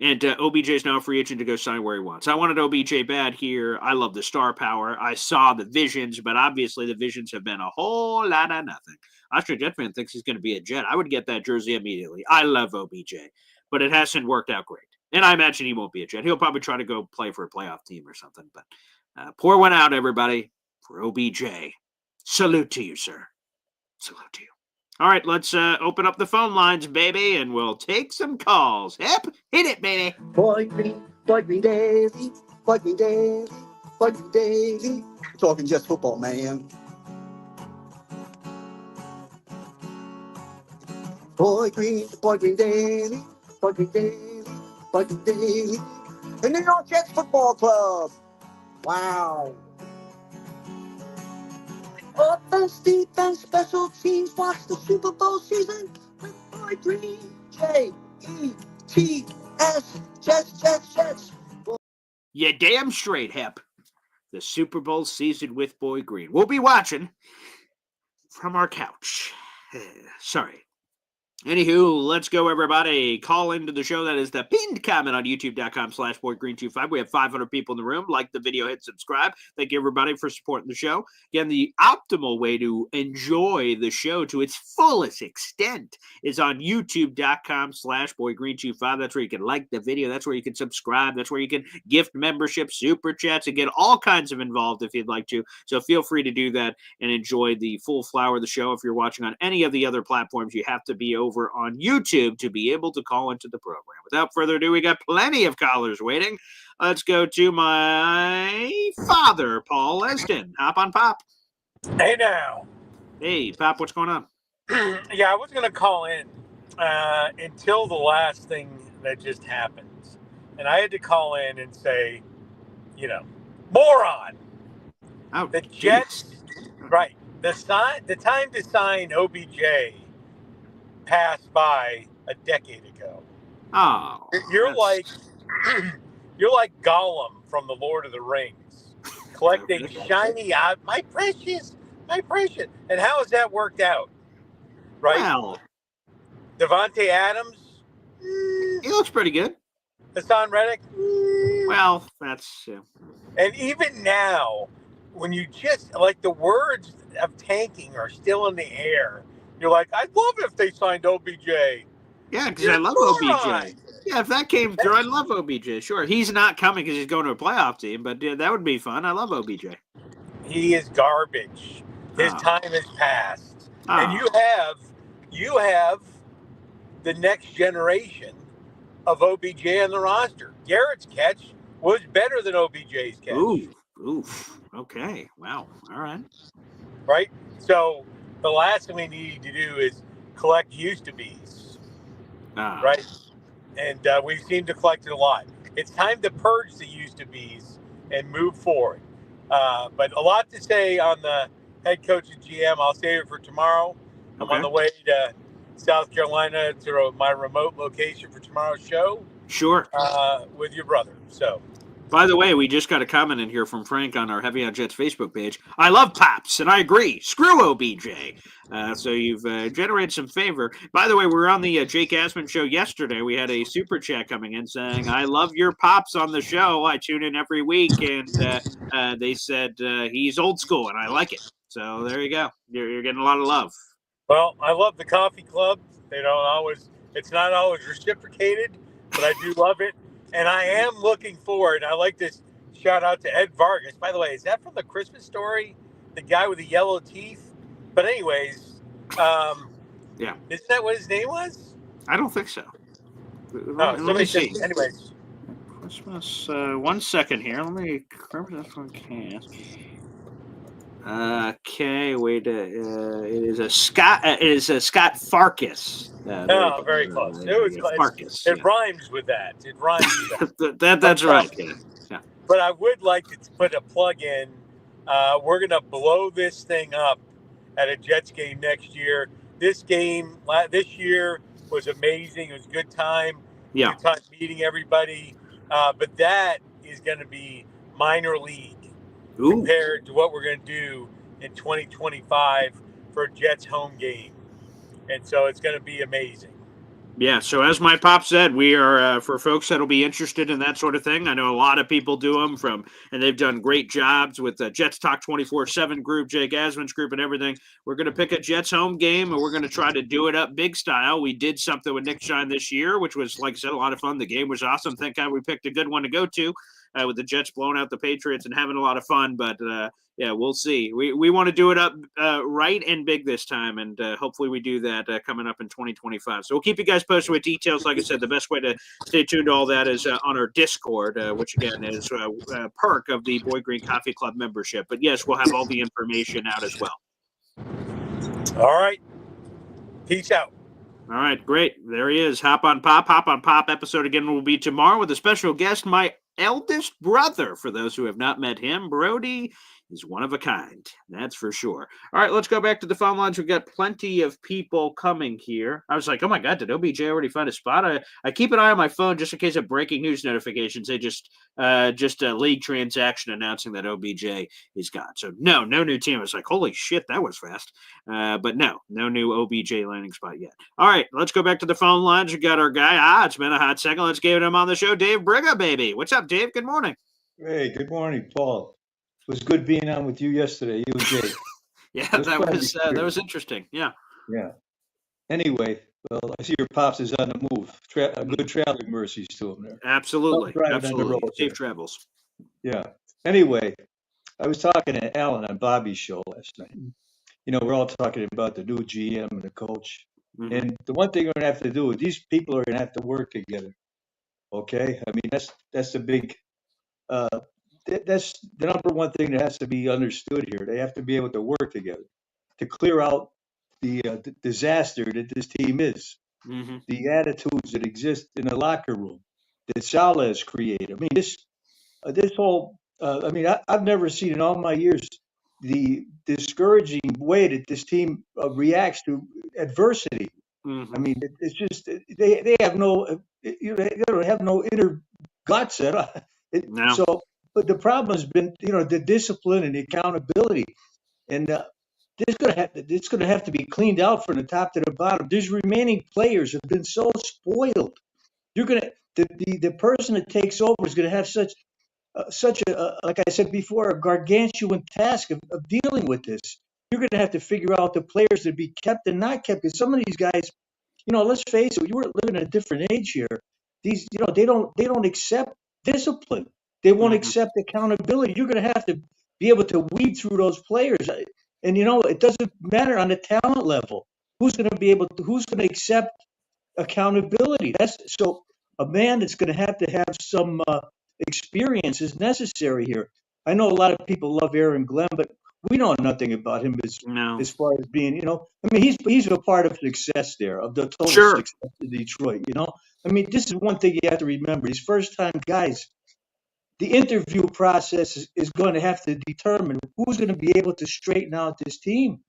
And OBJ is now a free agent to go sign where he wants. I wanted OBJ bad here. I love the star power. I saw the visions, but obviously the visions have been a whole lot of nothing. Austrian Jet fan thinks he's going to be a Jet. I would get that jersey immediately. I love OBJ, but it hasn't worked out great. And I imagine he won't be a Jet. He'll probably try to go play for a playoff team or something. But pour one out, everybody, for OBJ. Salute to you, sir. Salute to you. All right, let's open up the phone lines, baby, and we'll take some calls. Yep, hit it, baby. Boy Green daily, Boy Green daily, Boy Green daily. Talking just football, man. Boy Green daily, Boy Green daily, Boy Green daily. The New York Jets Football Club. Wow. Offense, defense, special teams. Watch the Super Bowl season with Boy Green. J-E-T-S. Jets. You damn straight, Hep. The Super Bowl season with Boy Green. We'll be watching from our couch. Sorry. Anywho, let's go, everybody. Call into the show. That is the pinned comment on youtube.com/boygreen25. We have 500 people in the room. Like the video, hit subscribe. Thank you, everybody, for supporting the show. Again, the optimal way to enjoy the show to its fullest extent is on youtube.com/boygreen25. That's where you can like the video. That's where you can subscribe. That's where you can gift membership, super chats, and get all kinds of involved if you'd like to. So feel free to do that and enjoy the full flower of the show. If you're watching on any of the other platforms, you have to be over on YouTube to be able to call into the program. Without further ado, we got plenty of callers waiting. Let's go to my father, Paul Leston. Hop on, Pop. Hey now. Hey, Pop, what's going on? Yeah, I was going to call in until the last thing that just happened. And I had to call in and say, moron. Oh, the Jets, right. The time to sign OBJ passed by a decade ago. Oh. You're like Gollum from the Lord of the Rings, collecting shiny my precious. And how has that worked out? Right? Well, Devontae Adams. He looks pretty good. Hassan Reddick. Well, that's... And even now, when you just, like, the words of tanking are still in the air, you're like, I'd love it if they signed OBJ. Yeah, because I love OBJ. Yeah, if that came through, I'd love OBJ. Sure. He's not coming because he's going to a playoff team, but yeah, that would be fun. I love OBJ. He is garbage. His time has passed. And you have the next generation of OBJ on the roster. Garrett's catch was better than OBJ's catch. Oof. Okay. Wow. All right. Right? So the last thing we need to do is collect used to be's. Right? And we seem to collect it a lot. It's time to purge the used to be's and move forward. But a lot to say on the head coach and GM. I'll save it for tomorrow. I'm on the way to South Carolina to my remote location for tomorrow's show. Sure. With your brother. So. By the way, we just got a comment in here from Frank on our Heavy on Jets Facebook page. I love Pops, and I agree. Screw OBJ. So you've generated some favor. By the way, we were on the Jake Asman show yesterday. We had a super chat coming in saying, I love your Pops on the show. I tune in every week. And they said he's old school, and I like it. So there you go. You're getting a lot of love. Well, I love the coffee club. It's not always reciprocated, but I do love it. And I am looking forward. I like this shout out to Ed Vargas. By the way, is that from the Christmas Story? The guy with the yellow teeth? But anyways, yeah. Isn't that what his name was? I don't think so. Let me see. Anyways. Christmas. 1 second here. Let me grab this one cast. Okay, wait. It is a Scott. It is a Scott Farkas. Very close. Farkas. It rhymes with that. It rhymes with that. That's right. Yeah. But I would like to put a plug in. We're gonna blow this thing up at a Jets game next year. This game this year was amazing. It was a good time. Yeah. Good time meeting everybody. But that is going to be minor league. Compared to what we're going to do in 2025 for a Jets home game. And so it's going to be amazing. Yeah, so as my pop said, we are, for folks that'll be interested in that sort of thing, I know a lot of people do them and they've done great jobs with the Jets Talk 24/7 group, Jake Asman's group and everything. We're going to pick a Jets home game and we're going to try to do it up big style. We did something with Nick Shine this year, which was, like I said, a lot of fun. The game was awesome. Thank God we picked a good one to go to. With the Jets blowing out the Patriots and having a lot of fun. But, yeah, we'll see. We want to do it up right and big this time, and hopefully we do that coming up in 2025. So we'll keep you guys posted with details. Like I said, the best way to stay tuned to all that is on our Discord, which, again, is a perk of the Boy Green Coffee Club membership. But, yes, we'll have all the information out as well. All right. Peace out. All right, great. There he is. Hop on Pop. Hop on Pop episode again will be tomorrow with a special guest, my eldest brother. For those who have not met him, Brody is one of a kind. That's for sure. All right, let's go back to the phone lines. We've got plenty of people coming here. I was like, oh my God, did OBJ already find a spot? I keep an eye on my phone just in case of breaking news notifications. They just a league transaction announcing that OBJ is gone. So no new team. I was like, holy shit, that was fast. But no new OBJ landing spot yet. All right, let's go back to the phone lines. We got our guy. It's been a hot second. Let's get him on the show. Dave Briga, baby. What's up, Dave? Good morning. Hey, good morning, Paul. It was good being on with you yesterday, you and Jake. Yeah, that was interesting. Yeah. Yeah. Anyway, well, I see your pops is on the move. Good traveling mercies to him there. Absolutely. Safe travels. Yeah. Anyway, I was talking to Alan on Bobby's show last night. You know, we're all talking about the new GM and the coach. Mm-hmm. And the one thing we're going to have to do is these people are going to have to work together. Okay? I mean, that's the big that's the number one thing that has to be understood here. They have to be able to work together to clear out the disaster that this team is, the attitudes that exist in the locker room that Saleh has created. I mean, this whole, I've never seen in all my years the discouraging way that this team reacts to adversity. Mm-hmm. I mean, it's just they have no, they don't have no inner guts at all. No. So. But the problem has been, the discipline and the accountability, and it's going to have to be cleaned out from the top to the bottom. These remaining players have been so spoiled. The person that takes over is going to have such a like I said before, a gargantuan task of dealing with this. You're going to have to figure out the players that be kept and not kept. Because some of these guys, let's face it, we're living in a different age here. These, they don't accept discipline. They won't accept accountability. You're going to have to be able to weed through those players. And, it doesn't matter on the talent level. Who's going to accept accountability? So a man that's going to have some experience is necessary here. I know a lot of people love Aaron Glenn, but we know nothing about him No. as far as being, I mean, he's a part of success there, of the total Sure. success of Detroit, I mean, this is one thing you have to remember. These first-time guys, the interview process is going to have to determine who's going to be able to straighten out this team.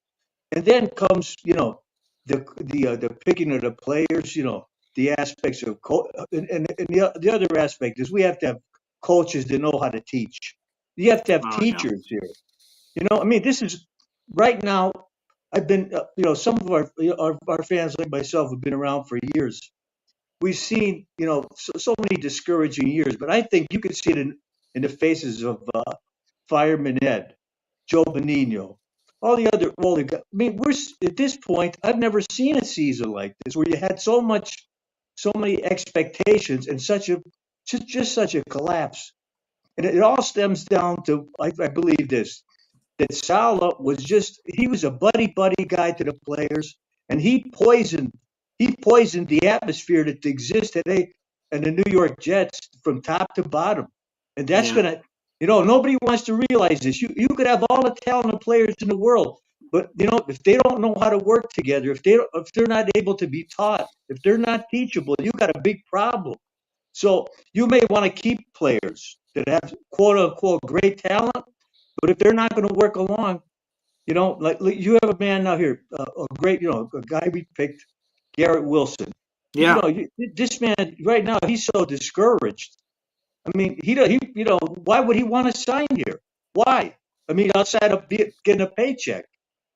And then comes, the picking of the players, the aspects of and the other aspect is we have to have coaches that know how to teach. You have to have teachers here. I mean, this is right now. I've been, some of our fans like myself have been around for years. We've seen, so many discouraging years, but I think you can see it in the faces of Fireman Ed, Joe Benigno, all the other guys. I mean, we're at this point. I've never seen a season like this where you had so many expectations and just such a collapse. And it all stems down to, I believe this, that Saleh he was a buddy guy to the players, and he poisoned the atmosphere that exists today in the New York Jets from top to bottom. And that's gonna, nobody wants to realize this. You could have all the talented players in the world, but if they don't know how to work together, if they're not able to be taught, if they're not teachable, you got a big problem. So you may want to keep players that have quote unquote great talent, but if they're not going to work along, like you have a man now here, a great, a guy we picked, Garrett Wilson. Yeah. This man right now, he's so discouraged. I mean, why would he want to sign here? Why? I mean, outside of getting a paycheck.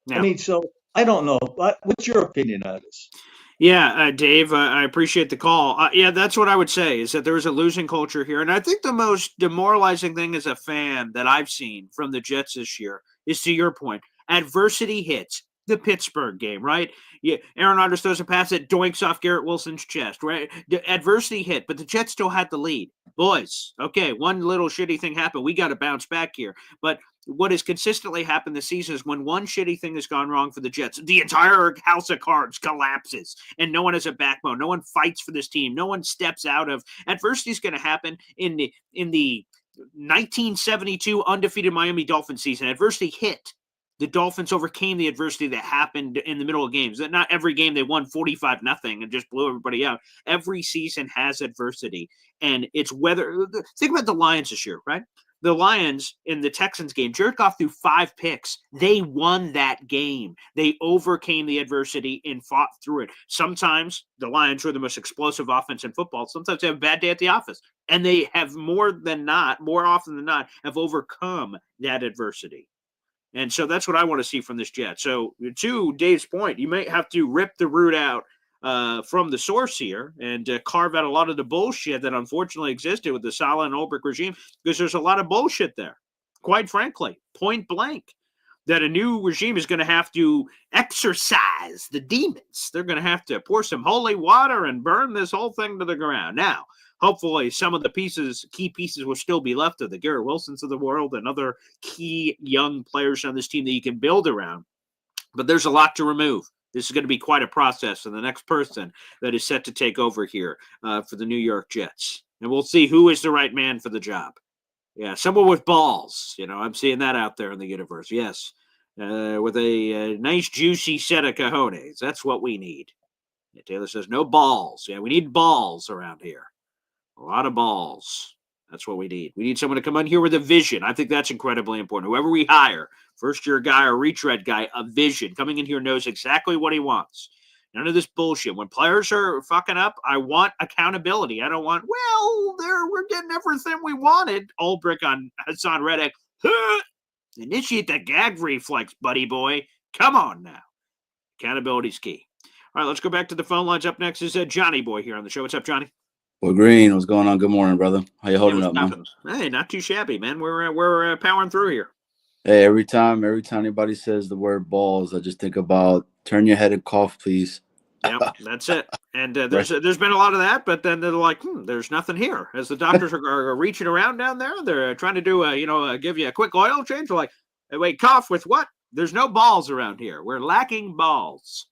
Yeah. I mean, so I don't know. What's your opinion on this? Yeah, Dave, I appreciate the call. Yeah, that's what I would say is that there is a losing culture here. And I think the most demoralizing thing as a fan that I've seen from the Jets this year is, to your point, adversity hits. The Pittsburgh game, right? Yeah, Aaron Rodgers throws a pass that doinks off Garrett Wilson's chest, right? The adversity hit, but the Jets still had the lead. Boys, okay, one little shitty thing happened. We got to bounce back here. But what has consistently happened this season is when one shitty thing has gone wrong for the Jets, the entire house of cards collapses, and no one has a backbone. No one fights for this team. No one steps out of adversity. Is going to happen in the 1972 undefeated Miami Dolphins season. Adversity hit. The Dolphins overcame the adversity that happened in the middle of games. Not every game they won 45-0 and just blew everybody out. Every season has adversity. And it's whether – think about the Lions this year, right? The Lions in the Texans game, Jared Goff threw 5 picks. They won that game. They overcame the adversity and fought through it. Sometimes the Lions were the most explosive offense in football. Sometimes they have a bad day at the office. And they have more often than not, have overcome that adversity. And so that's what I want to see from this Jet. So to Dave's point, you may have to rip the root out from the source here and carve out a lot of the bullshit that unfortunately existed with the Saleh and Ulbrich regime, because there's a lot of bullshit there, quite frankly, point blank, that a new regime is going to have to exorcise the demons. They're going to have to pour some holy water and burn this whole thing to the ground. Now, hopefully some of the key pieces will still be left of the Garrett Wilsons of the world and other key young players on this team that you can build around. But there's a lot to remove. This is going to be quite a process for the next person that is set to take over here for the New York Jets. And we'll see who is the right man for the job. Yeah, someone with balls. I'm seeing that out there in the universe. Yes, with a nice, juicy set of cojones. That's what we need. Yeah, Taylor says no balls. Yeah, we need balls around here. A lot of balls. That's what we need. We need someone to come in here with a vision. I think that's incredibly important. Whoever we hire, first-year guy or retread guy, a vision. Coming in here knows exactly what he wants. None of this bullshit. When players are fucking up, I want accountability. I don't want, we're getting everything we wanted. Ulbrich on Hassan Reddick. Initiate the gag reflex, buddy boy. Come on now. Accountability's key. All right, let's go back to the phone lines. Up next is Johnny Boy here on the show. What's up, Johnny? Well, Green, what's going on? Good morning, brother. How you holding up, man? Hey, not too shabby, man. We're powering through here. Hey, every time anybody says the word balls, I just think about turn your head and cough, please. Yep, that's it. And there's been a lot of that, but then they're like, there's nothing here. As the doctors are reaching around down there, they're trying to do give you a quick oil change. They're like, hey, wait, cough with what? There's no balls around here. We're lacking balls.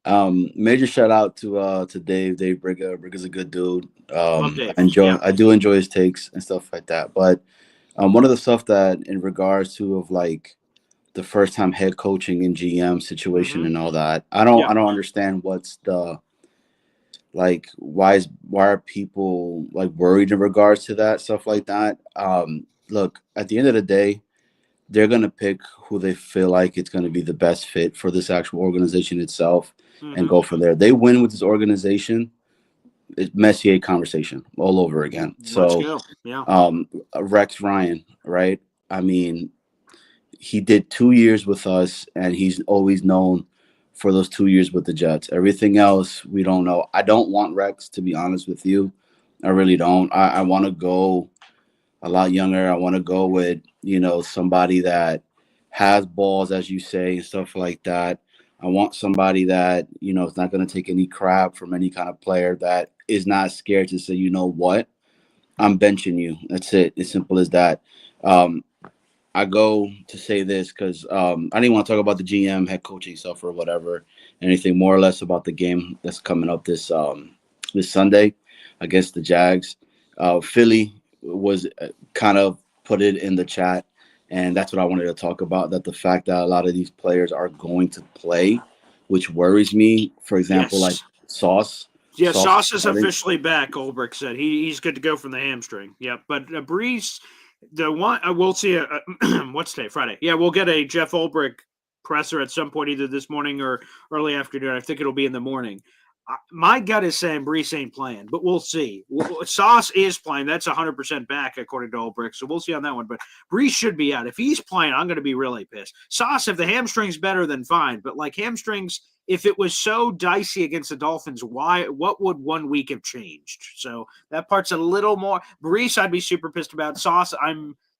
Major shout out to Dave Brigger. Brigger's a good dude. Love Dave. Yeah. I do enjoy his takes and stuff like that. But one of the stuff that in regards to of like the first time head coaching and GM situation Mm-hmm. and all that, Yeah. I don't understand what's the like why are people like worried in regards to that stuff like that. Look, at the end of the day, they're going to pick who they feel like it's going to be the best fit for this actual organization itself and Mm-hmm. go from there. They win with this organization, it's Messier conversation all over again. Let's So, go. Yeah. Rex Ryan, right? I mean, he did 2 years with us, and he's always known for those 2 years with the Jets. Everything else, we don't know. I don't want Rex, to be honest with you. I really don't. I want to go a lot younger. I want to go with, somebody that has balls, as you say, and stuff like that. I want somebody that, is not going to take any crap from any kind of player, that is not scared to say, you know what, I'm benching you. That's it. As simple as that. Um, I go to say this because I didn't want to talk about the GM head coaching stuff or whatever, anything more or less about the game that's coming up this Sunday against the Jags. Philly was kind of put it in the chat, and that's what I wanted to talk about. That the fact that a lot of these players are going to play, which worries me. For example, like Yes. Sauce. Yeah, Sauce is Sauce is starting. officially back. Ulbrich said he's good to go from the hamstring. Yep, but Breeze, the one we'll see. What's today? Friday. Yeah, we'll get a Jeff Ulbrich presser at some point, either this morning or early afternoon. I think it'll be in the morning. My gut is saying Brees ain't playing, but we'll see. Sauce is playing. That's 100% back, according to Ulbrich. So we'll see on that one. But Brees should be out. If he's playing, I'm going to be really pissed. Sauce, if the hamstring's better, then fine. But like hamstrings, if it was so dicey against the Dolphins, what would 1 week have changed? So that part's a little more. Brees, I'd be super pissed about. Sauce,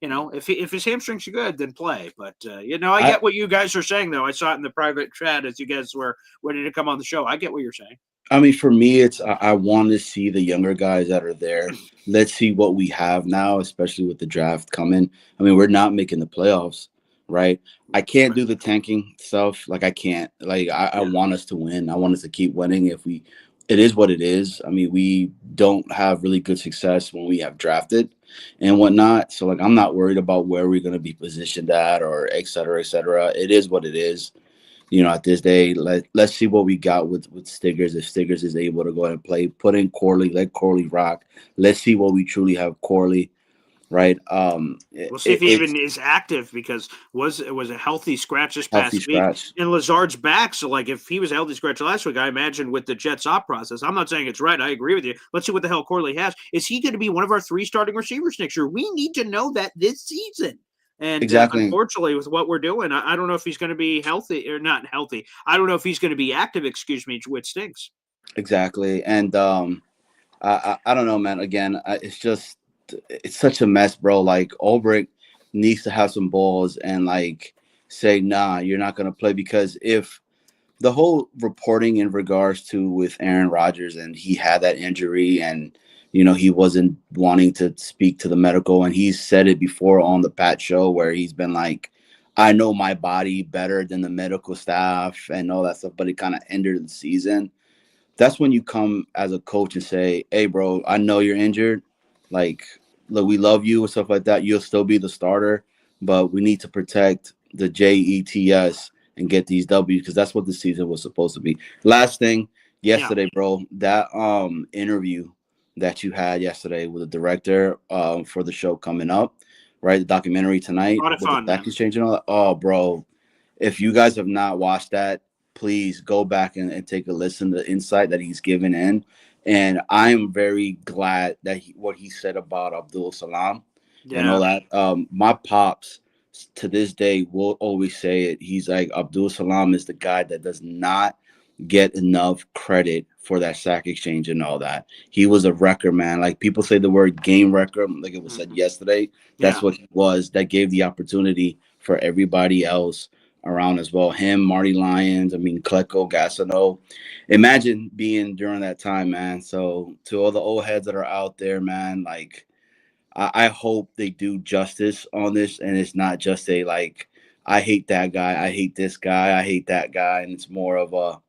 if his hamstrings are good, then play. But I get what you guys are saying, though. I saw it in the private chat as you guys were ready to come on the show. I get what you're saying. I mean, for me, it's I want to see the younger guys that are there. Let's see what we have now, especially with the draft coming. I mean, we're not making the playoffs, right? I can't do the tanking stuff. Like I can't. Like I want us to win. I want us to keep winning. It is what it is. I mean, we don't have really good success when we have drafted and whatnot. So like, I'm not worried about where we're going to be positioned at or et cetera, et cetera. It is what it is. At this day, let's see what we got with Stiggers. If Stiggers is able to go ahead and play, put in Corley, let Corley rock. Let's see what we truly have Corley, right? We'll see if he even is active, because it was a healthy scratch this Healthy past week, scratch. and Lazard's back. So like, if he was a healthy scratch last week, I imagine with the Jets op process, I'm not saying it's right. I agree with you. Let's see what the hell Corley has. Is he going to be one of our 3 starting receivers next year? We need to know that this season. And Exactly. Unfortunately, with what we're doing, I don't know if he's going to be healthy or not healthy. I don't know if he's going to be active, which stinks. Exactly. And I don't know, man. Again, it's such a mess, bro. Like Ulbrich needs to have some balls and like say, nah, you're not gonna play, because if the whole reporting in regards to with Aaron Rodgers, and he had that injury, and he wasn't wanting to speak to the medical, and he's said it before on the Pat show where he's been like, I know my body better than the medical staff and all that stuff, but it kind of ended the season. That's when you come as a coach and say, hey bro, I know you're injured, like, look, we love you and stuff like that, you'll still be the starter, but we need to protect the Jets and get these W's, because that's what the season was supposed to be. Last thing, yesterday, bro, that interview that you had yesterday with the director for the show coming up, right? The documentary tonight with the stock exchange and all that. Oh, bro, if you guys have not watched that, please go back and take a listen to the insight that he's given in. And I'm very glad that what he said about Abdul Salam and all that. My pops to this day will always say it. He's like, Abdul Salam is the guy that does not get enough credit for that sack exchange and all that. He was a wrecker, man. Like people say the word game wrecker, like it was said yesterday. That's what he was. That gave the opportunity for everybody else around as well. Him, Marty Lyons, I mean, Klecko, Gassano. Imagine being during that time, man. So to all the old heads that are out there, man, like I hope they do justice on this, and it's not just a like, I hate that guy, I hate this guy, I hate that guy, and it's more of a,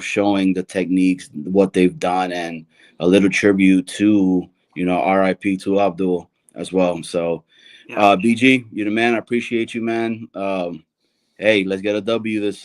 showing the techniques, what they've done, and a little tribute to, RIP to Abdul as well. So, BG, you're the man. I appreciate you, man. Hey, let's get a W this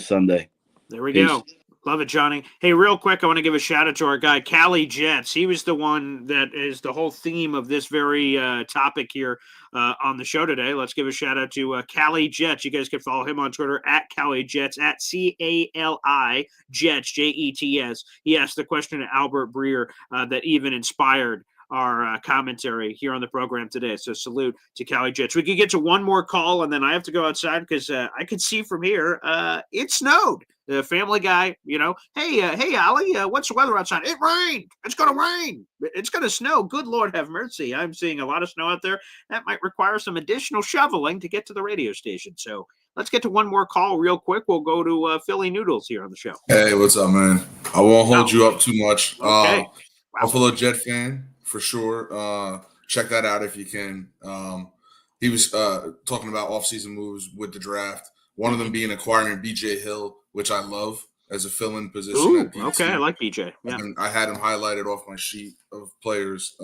Sunday. There we Peace. go. Love it, Johnny. Hey, real quick, I want to give a shout out to our guy, Cali Jets. He was the one that is the whole theme of this very topic here on the show today. Let's give a shout out to Cali Jets. You guys can follow him on Twitter at Cali Jets, at CALI Jets, JETS. He asked the question to Albert Breer that even inspired our commentary here on the program today. So salute to Cali Jets. We could get to one more call, and then I have to go outside because I could see from here it snowed. The Family Guy, hey, Ollie, what's the weather outside? It rained. It's going to rain. It's going to snow. Good Lord have mercy. I'm seeing a lot of snow out there. That might require some additional shoveling to get to the radio station. So let's get to one more call real quick. We'll go to Philly Noodles here on the show. Hey, what's up, man? I won't hold you up too much. Okay. Buffalo Jet fan, for sure. Check that out if you can. He was talking about offseason moves with the draft. One of them being acquiring BJ Hill, which I love as a fill-in position. Ooh, at DC. okay, I like BJ. Yeah. And I had him highlighted off my sheet of players,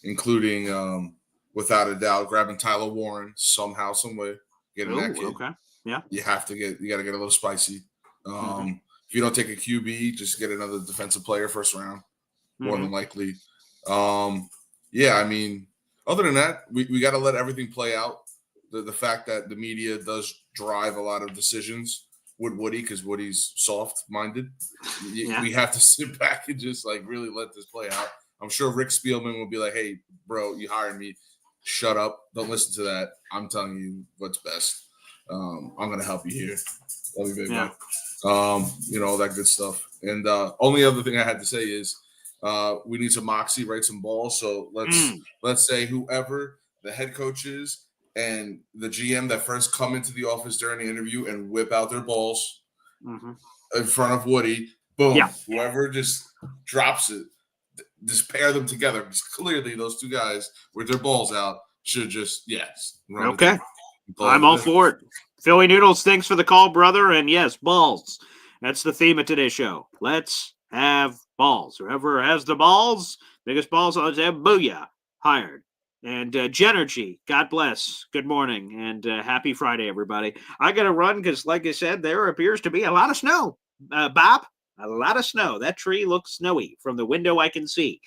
including, without a doubt, grabbing Tyler Warren somehow, some way, getting that kid. Okay, yeah. You got to get a little spicy. If you don't take a QB, just get another defensive player first round, more than likely. Yeah, I mean, other than that, we got to let everything play out. The fact that the media does drive a lot of decisions with Woody, because Woody's soft-minded. We have to sit back and just really let this play out. I'm sure Rick Spielman will be like, "Hey, bro, you hired me. Shut up. Don't listen to that. I'm telling you what's best. I'm gonna help you here. Love you, big boy." All that good stuff. And only other thing I had to say is we need some moxie, right? Some balls. So let's say whoever the head coach is and the GM that first come into the office during the interview and whip out their balls in front of Woody, boom, whoever just drops it, just pair them together. Because clearly those two guys with their balls out should just, run. Okay. I'm all for it. Philly Noodles, thanks for the call, brother. And yes, balls. That's the theme of today's show. Let's have balls. Whoever has the balls, biggest balls, let's have booyah. Hired. And Genergy, God bless. Good morning and happy Friday, everybody. I got to run because, like I said, there appears to be a lot of snow. Bob, a lot of snow. That tree looks snowy from the window I can see.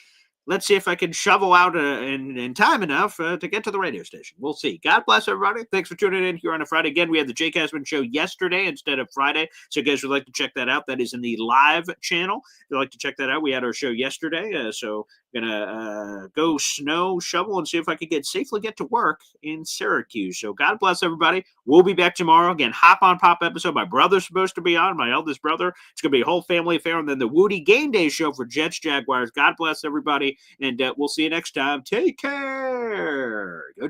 Let's see if I can shovel out in time enough to get to the radio station. We'll see. God bless everybody. Thanks for tuning in here on a Friday. Again, we had the Jake Asman show yesterday instead of Friday. So if you guys would like to check that out, that is in the live channel. If you'd like to check that out, we had our show yesterday. So I'm going to go snow shovel and see if I can safely get to work in Syracuse. So God bless everybody. We'll be back tomorrow. Again, Hop on Pop episode. My brother's supposed to be on, my eldest brother. It's going to be a whole family affair. And then the Woody Game Day show for Jets Jaguars. God bless everybody. And we'll see you next time. Take care. Go